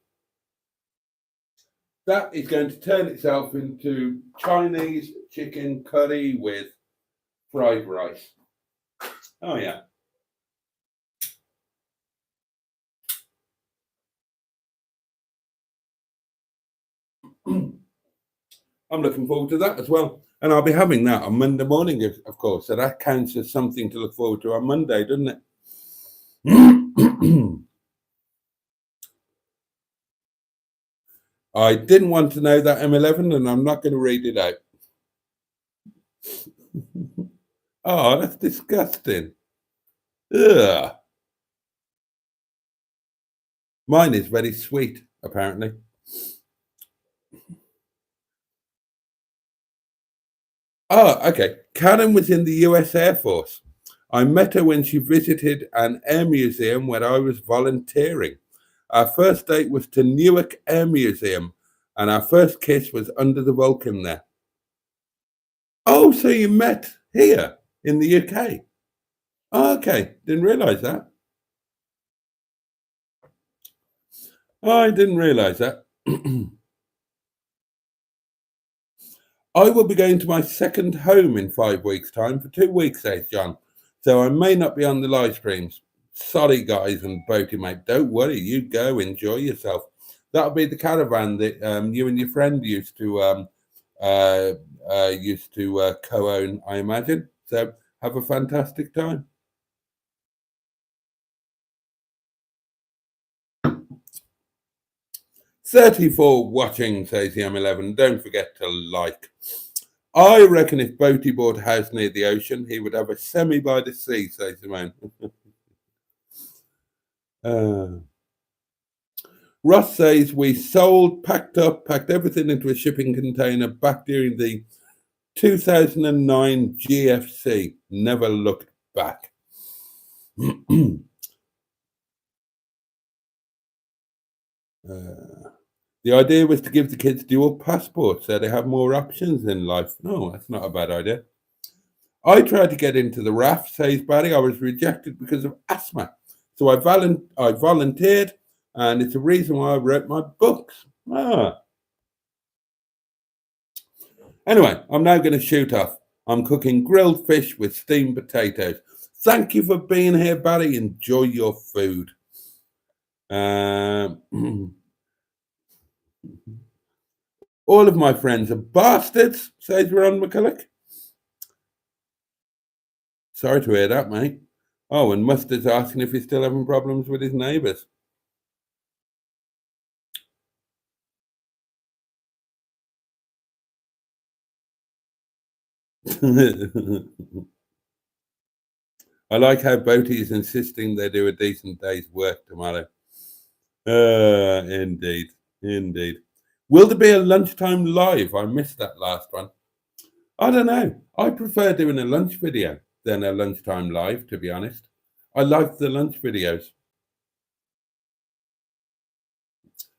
That is going to turn itself into Chinese chicken curry with fried rice. Oh, yeah. I'm looking forward to that as well. And I'll be having that on Monday morning, of course. So that counts as something to look forward to on Monday, doesn't it? I didn't want to know that M11, and I'm not going to read it out. Oh, that's disgusting. Ugh. Mine is very sweet, apparently. Oh, okay. Karen was in the US Air Force. I met her when she visited an air museum where I was volunteering. Our first date was to Newark Air Museum, and our first kiss was under the Vulcan there. Oh, so you met here in the UK? Oh, okay, didn't realise that. Oh, I didn't realise that. I will be going to my second home in 5 weeks' time for 2 weeks, says John. So I may not be on the live streams. Sorry, guys and Boaty mate. Don't worry. You go enjoy yourself. That'll be the caravan that you and your friend used to co-own, I imagine. So have a fantastic time. 34 watching, says the M11. Don't forget to like. I reckon if Boaty bought a house near the ocean, he would have a semi by the sea, says Simone. Ross says we sold, packed everything into a shipping container back during the 2009 GFC. Never looked back. The idea was to give the kids dual passports so they have more options in life. No, that's not a bad idea. I tried to get into the RAF, says Barry. I was rejected because of asthma. So I volunteered, and it's a reason why I wrote my books. Anyway, I'm now going to shoot off. I'm cooking grilled fish with steamed potatoes. Thank you for being here, Barry. Enjoy your food. All of my friends are bastards, says Ron McCulloch. Sorry to hear that, mate. Oh, and Mustard's asking if he's still having problems with his neighbours. I like how Boaty is insisting they do a decent day's work tomorrow. Indeed. Will there be a lunchtime live? I missed that last one. I don't know. I prefer doing a lunch video. than a lunchtime live, to be honest. I like the lunch videos.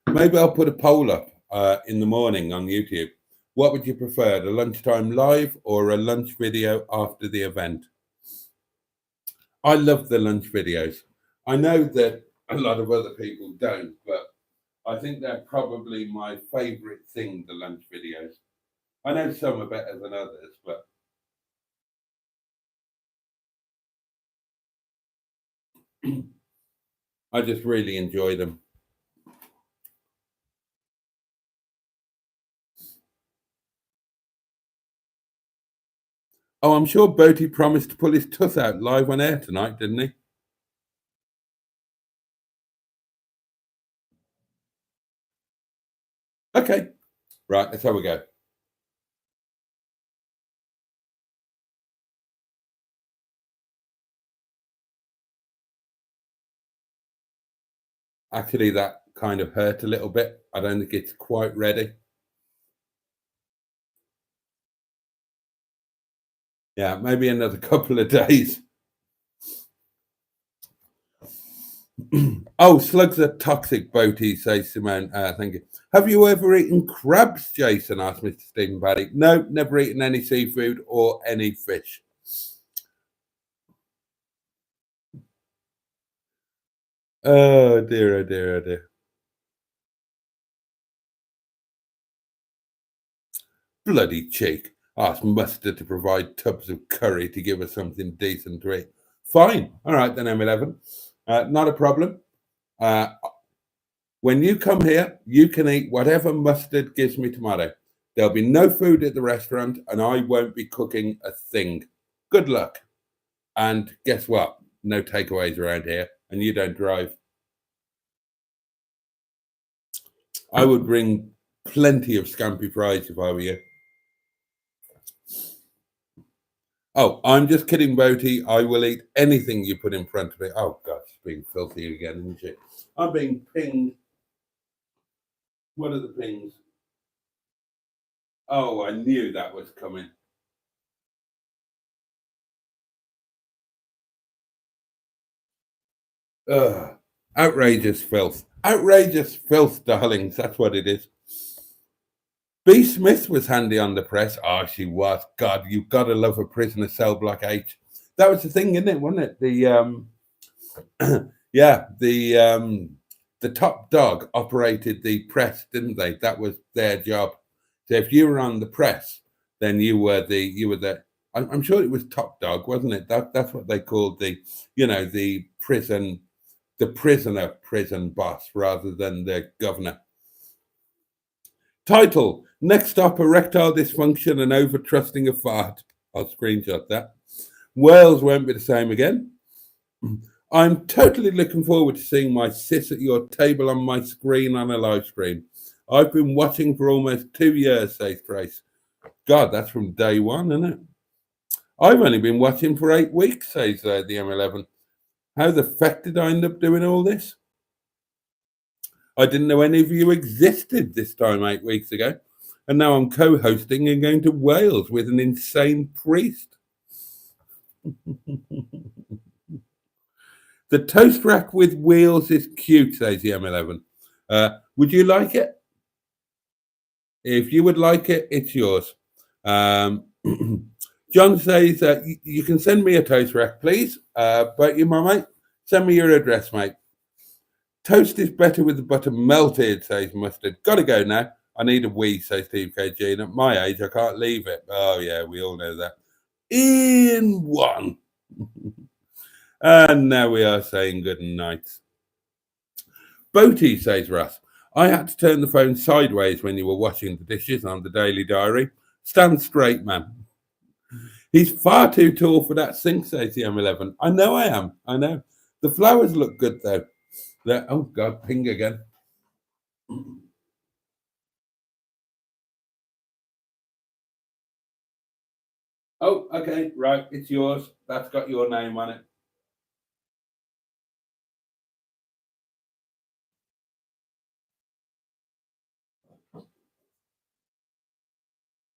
Maybe I'll put a poll up in the morning on YouTube. What would you prefer, a lunchtime live or a lunch video after the event? I love the lunch videos. I know that a lot of other people don't, but I think they're probably my favorite thing, the lunch videos. I know some are better than others, but I just really enjoy them. Oh, I'm sure Boaty promised to pull his tooth out live on air tonight, didn't he? Okay, right, let's have a go. Actually, that kind of hurt a little bit. I don't think it's quite ready. Yeah, maybe another couple of days. Oh, slugs are toxic, Boaty, says Simone. Thank you. Have you ever eaten crabs, Jason? Asked Mr. Stephen Paddy. No, never eaten any seafood or any fish. Oh dear, oh dear, oh dear. Bloody cheek. Asked Mustard to provide tubs of curry to give us something decent to eat. Fine. All right, then, M11. Not a problem. When you come here, you can eat whatever Mustard gives me tomorrow. There'll be no food at the restaurant, and I won't be cooking a thing. Good luck. And guess what? No takeaways around here, and you don't drive. I would bring plenty of scampi fries if I were you. Oh, I'm just kidding, Boaty. I will eat anything you put in front of me. Oh, God, she's being filthy again, isn't she? I'm being pinged. What are the pings? Oh, I knew that was coming. Ugh. Outrageous filth. Outrageous filth, darlings. That's what it is. B. Smith was handy on the press. Oh, she was. God, you've got to love a prisoner cell block H. That was the thing, isn't it? Wasn't it? Yeah, the top dog operated the press, didn't they? That was their job. So if you were on the press, then you were the. I'm sure it was top dog, wasn't it? That's what they called the prisoner prison boss rather than the governor. Title: Next up, erectile dysfunction and overtrusting a fart. I'll screenshot that. Wales won't be the same again. I'm totally looking forward to seeing my sis at your table on my screen on a live stream. I've been watching for almost 2 years, says Trace. God, that's from day one, isn't it? I've only been watching for 8 weeks, says the M11. How the feck did I end up doing all this? I didn't know any of you existed this time 8 weeks ago. And now I'm co hosting and going to Wales with an insane priest. The toast rack with wheels is cute, says the M11. Would you like it? If you would like it, it's yours. John says you can send me a toast rack, please. But you, my mate, send me your address, mate. Toast is better with the butter melted, says Mustard. Gotta go now. I need a wee, says Steve KG. And at my age, I can't leave it. Oh, yeah, we all know that. In one. And now we are saying good night. Boaty, says Russ. I had to turn the phone sideways when you were washing the dishes on the Daily Diary. Stand straight, man. He's far too tall for that sink, says the M11. I know I am. I know. The flowers look good, though. Oh, God, ping again. Oh, okay, right. It's yours. That's got your name on it.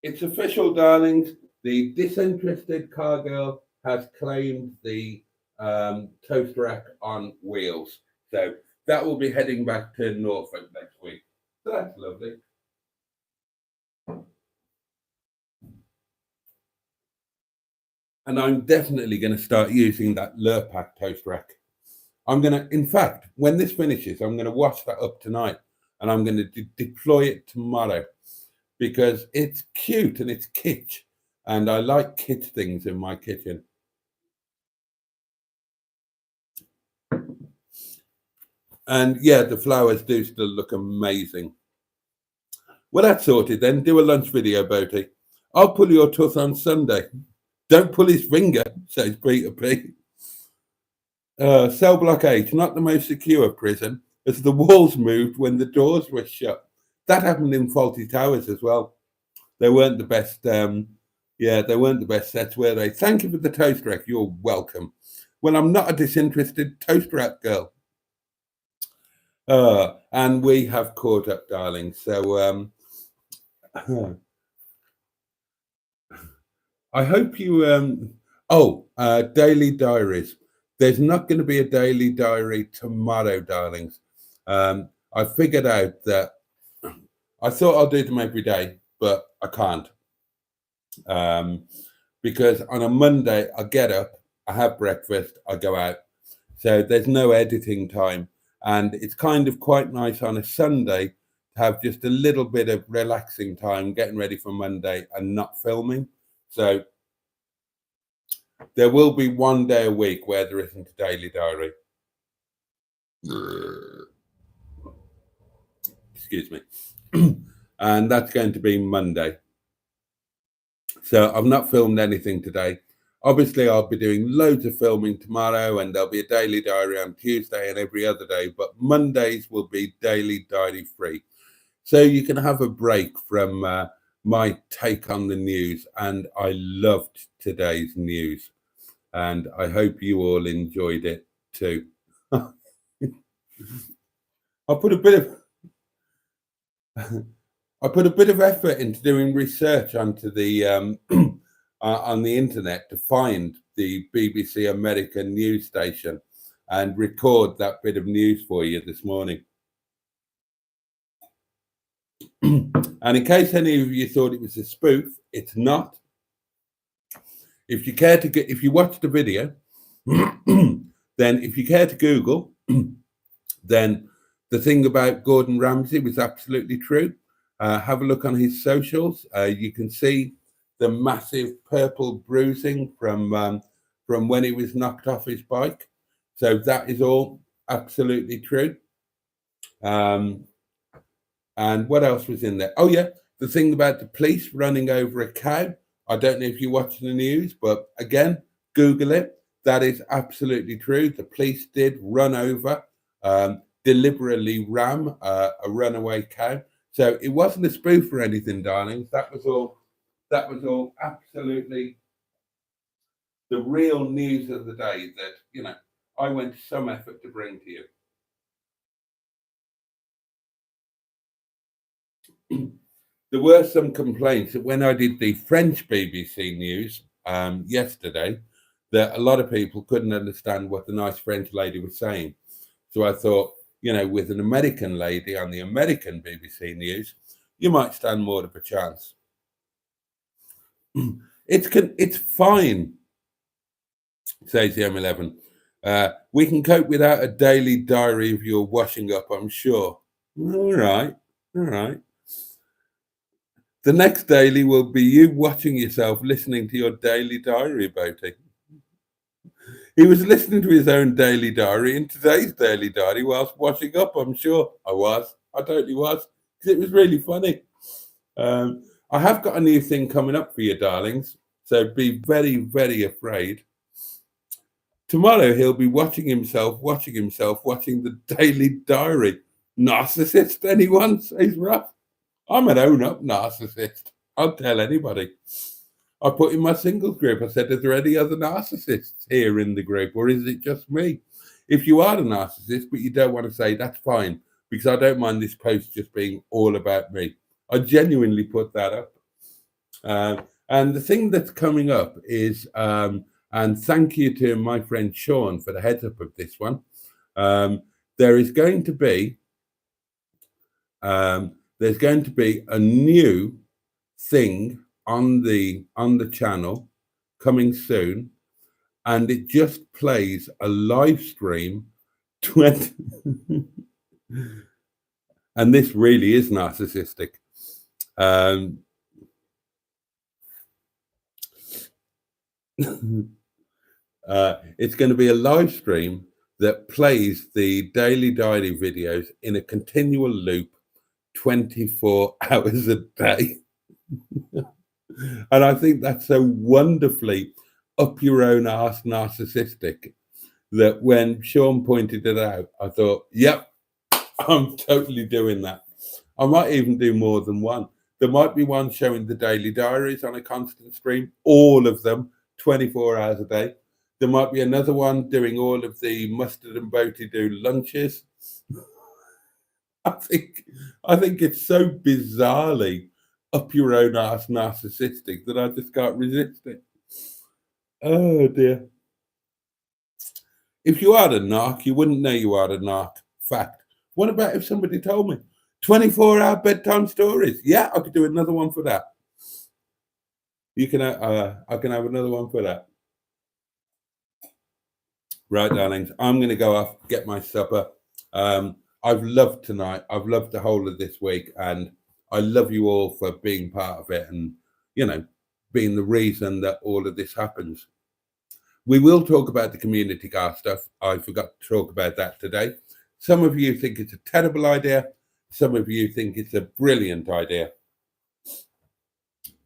It's official, darlings. The disinterested car girl has claimed the toast rack on wheels. So that will be heading back to Norfolk next week. So that's lovely. And I'm definitely going to start using that Lurpak toast rack. I'm going to, in fact, when this finishes, I'm going to wash that up tonight and I'm going to deploy it tomorrow because it's cute and it's kitsch. And I like kitsch things in my kitchen. And yeah, the flowers do still look amazing. Well, that's sorted then. Do a lunch video, Boaty. I'll pull your tooth on Sunday. Don't pull his finger, says Peter P. Cell block H, not the most secure prison, as the walls moved when the doors were shut. That happened in Faulty Towers as well. They weren't the best. They weren't the best sets, were they? Thank you for the toast rack. You're welcome. Well, I'm not a disinterested toast rack girl. And we have caught up, darling. So I hope you. Daily diaries. There's not going to be a daily diary tomorrow, darlings. I figured out that I thought I'll do them every day, but I can't. Because on a Monday, I get up, I have breakfast, I go out. So there's no editing time. And it's kind of quite nice on a Sunday to have just a little bit of relaxing time, getting ready for Monday and not filming. So there will be one day a week where there isn't a daily diary. Excuse me. And that's going to be Monday. So I've not filmed anything today. Obviously, I'll be doing loads of filming tomorrow and there'll be a daily diary on Tuesday and every other day. But Mondays will be daily diary free. So you can have a break from my take on the news. And I loved today's news. And I hope you all enjoyed it too. I put a bit of effort into doing research onto the on the internet to find the BBC American news station and record that bit of news for you this morning. And in case any of you thought it was a spoof, it's not. If you care to get, if you watch the video, then if you care to Google, then the thing about Gordon Ramsay was absolutely true. Have a look on his socials. You can see the massive purple bruising from when he was knocked off his bike. So that is all absolutely true. And what else was in there? Oh yeah, the thing about the police running over a cow. I don't know if you watch the news, but again, Google it. That is absolutely true. The police did run over, deliberately ram a runaway cow. So it wasn't a spoof or anything, darlings. That was all absolutely the real news of the day that, you know, I went to some effort to bring to you. There were some complaints that when I did the French BBC News yesterday, that a lot of people couldn't understand what the nice French lady was saying. So I thought, you know, with an American lady on the American BBC News, you might stand more of a chance. It's fine, says the M11. We can cope without a daily diary of your washing up, I'm sure. All right. The next daily will be you watching yourself listening to your daily diary, Boaty. He was listening to his own daily diary in today's daily diary whilst washing up, I'm sure. I totally was, because it was really funny. I have got a new thing coming up for you, darlings, so be very, very afraid. Tomorrow he'll be watching himself watching the daily diary. Narcissist, anyone? Says Ruff. I'm an own-up narcissist. I'll tell anybody. I put in my singles group, I said, is there any other narcissists here in the group, or is it just me? If you are a narcissist, but you don't want to say, that's fine, because I don't mind this post just being all about me. I genuinely put that up. And the thing that's coming up is And thank you to my friend Sean for the heads up of this one. There is going to be there's going to be a new thing on the channel coming soon, and it just plays a live stream 20 and this really is narcissistic. It's going to be a live stream that plays the daily diary videos in a continual loop 24 hours a day. And I think that's so wonderfully up your own arse narcissistic that when Sean pointed it out, I thought, yep, I'm totally doing that. I might even do more than one. There might be one showing the daily diaries on a constant stream, all of them, 24 hours a day. There might be another one doing all of the Mustard and Boaty do lunches. I think it's so bizarrely up your own ass narcissistic that I just can't resist it. Oh dear. If you are a narc, you wouldn't know you are a narc. Fact. What about if somebody told me 24-hour bedtime stories? Yeah, I could do another one for that. You can I can have another one for that. Right, darlings, I'm going to go off, get my supper. I've loved tonight. I've loved the whole of this week, and I love you all for being part of it and, you know, being the reason that all of this happens. We will talk about the community car stuff. I forgot to talk about that today. Some of you think it's a terrible idea. Some of you think it's a brilliant idea.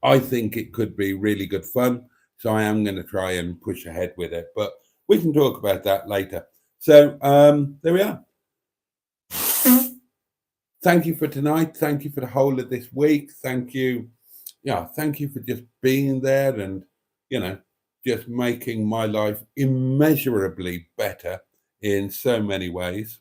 I think it could be really good fun. So I am going to try and push ahead with it. But we can talk about that later. So there we are. Thank you for tonight. Thank you for the whole of this week. Thank you. Yeah, thank you for just being there and, you know, just making my life immeasurably better in so many ways.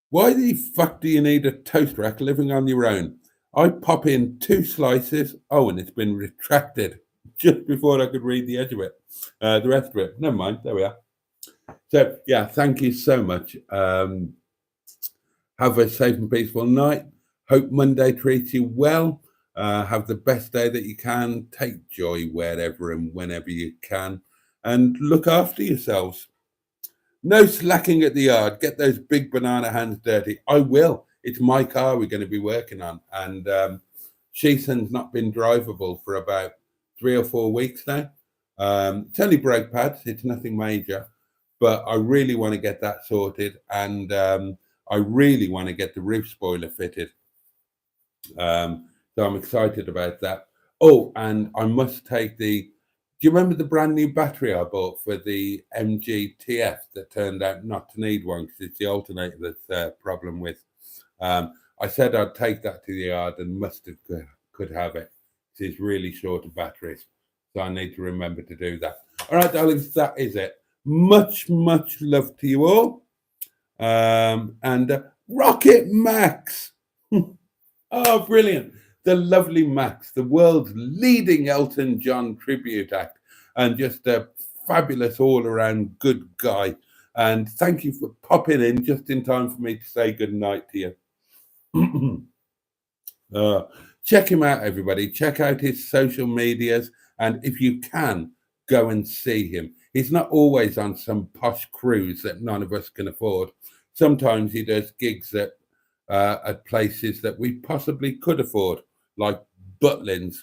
Why the fuck do you need a toast rack living on your own? I pop in 2 slices. Oh, and it's been retracted just before I could read the edge of it. The rest of it. Never mind. There we are. So, yeah, thank you so much. Have a safe and peaceful night. Hope Monday treats you well. Have the best day that you can. Take joy wherever and whenever you can. And look after yourselves. No slacking at the yard. Get those big banana hands dirty. I will. It's my car we're going to be working on. And Sheeson's not been drivable for about 3 or 4 weeks now. It's only brake pads. It's nothing major. But I really want to get that sorted. And I really want to get the roof spoiler fitted. So I'm excited about that. Oh, and I must take the... Do you remember the brand new battery I bought for the MGTF that turned out not to need one because it's the alternator that's problem with? I said I'd take that to the yard and Mustard could have it. It's really short of batteries. So I need to remember to do that. All right, darlings, that is it. Much, much love to you all. And Rocket Max. Oh, brilliant. The lovely Max, the world's leading Elton John tribute act, and just a fabulous all-around good guy. And thank you for popping in just in time for me to say good night to you. Check him out, everybody. Check out his social medias, and if you can, go and see him. He's not always on some posh cruise that none of us can afford. Sometimes he does gigs at places that we possibly could afford, like Butlins.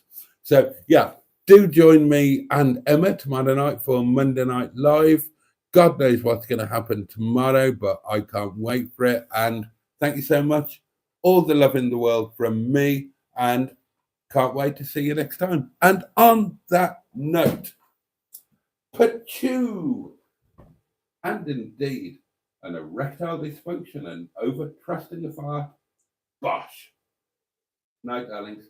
So, yeah, do join me and Emma tomorrow night for Monday Night Live. God knows what's going to happen tomorrow, but I can't wait for it. And thank you so much. All the love in the world from me, and can't wait to see you next time. And on that note, Pachoo! And indeed, an erectile dysfunction and overtrusting a fart. Bosh. Night, darlings.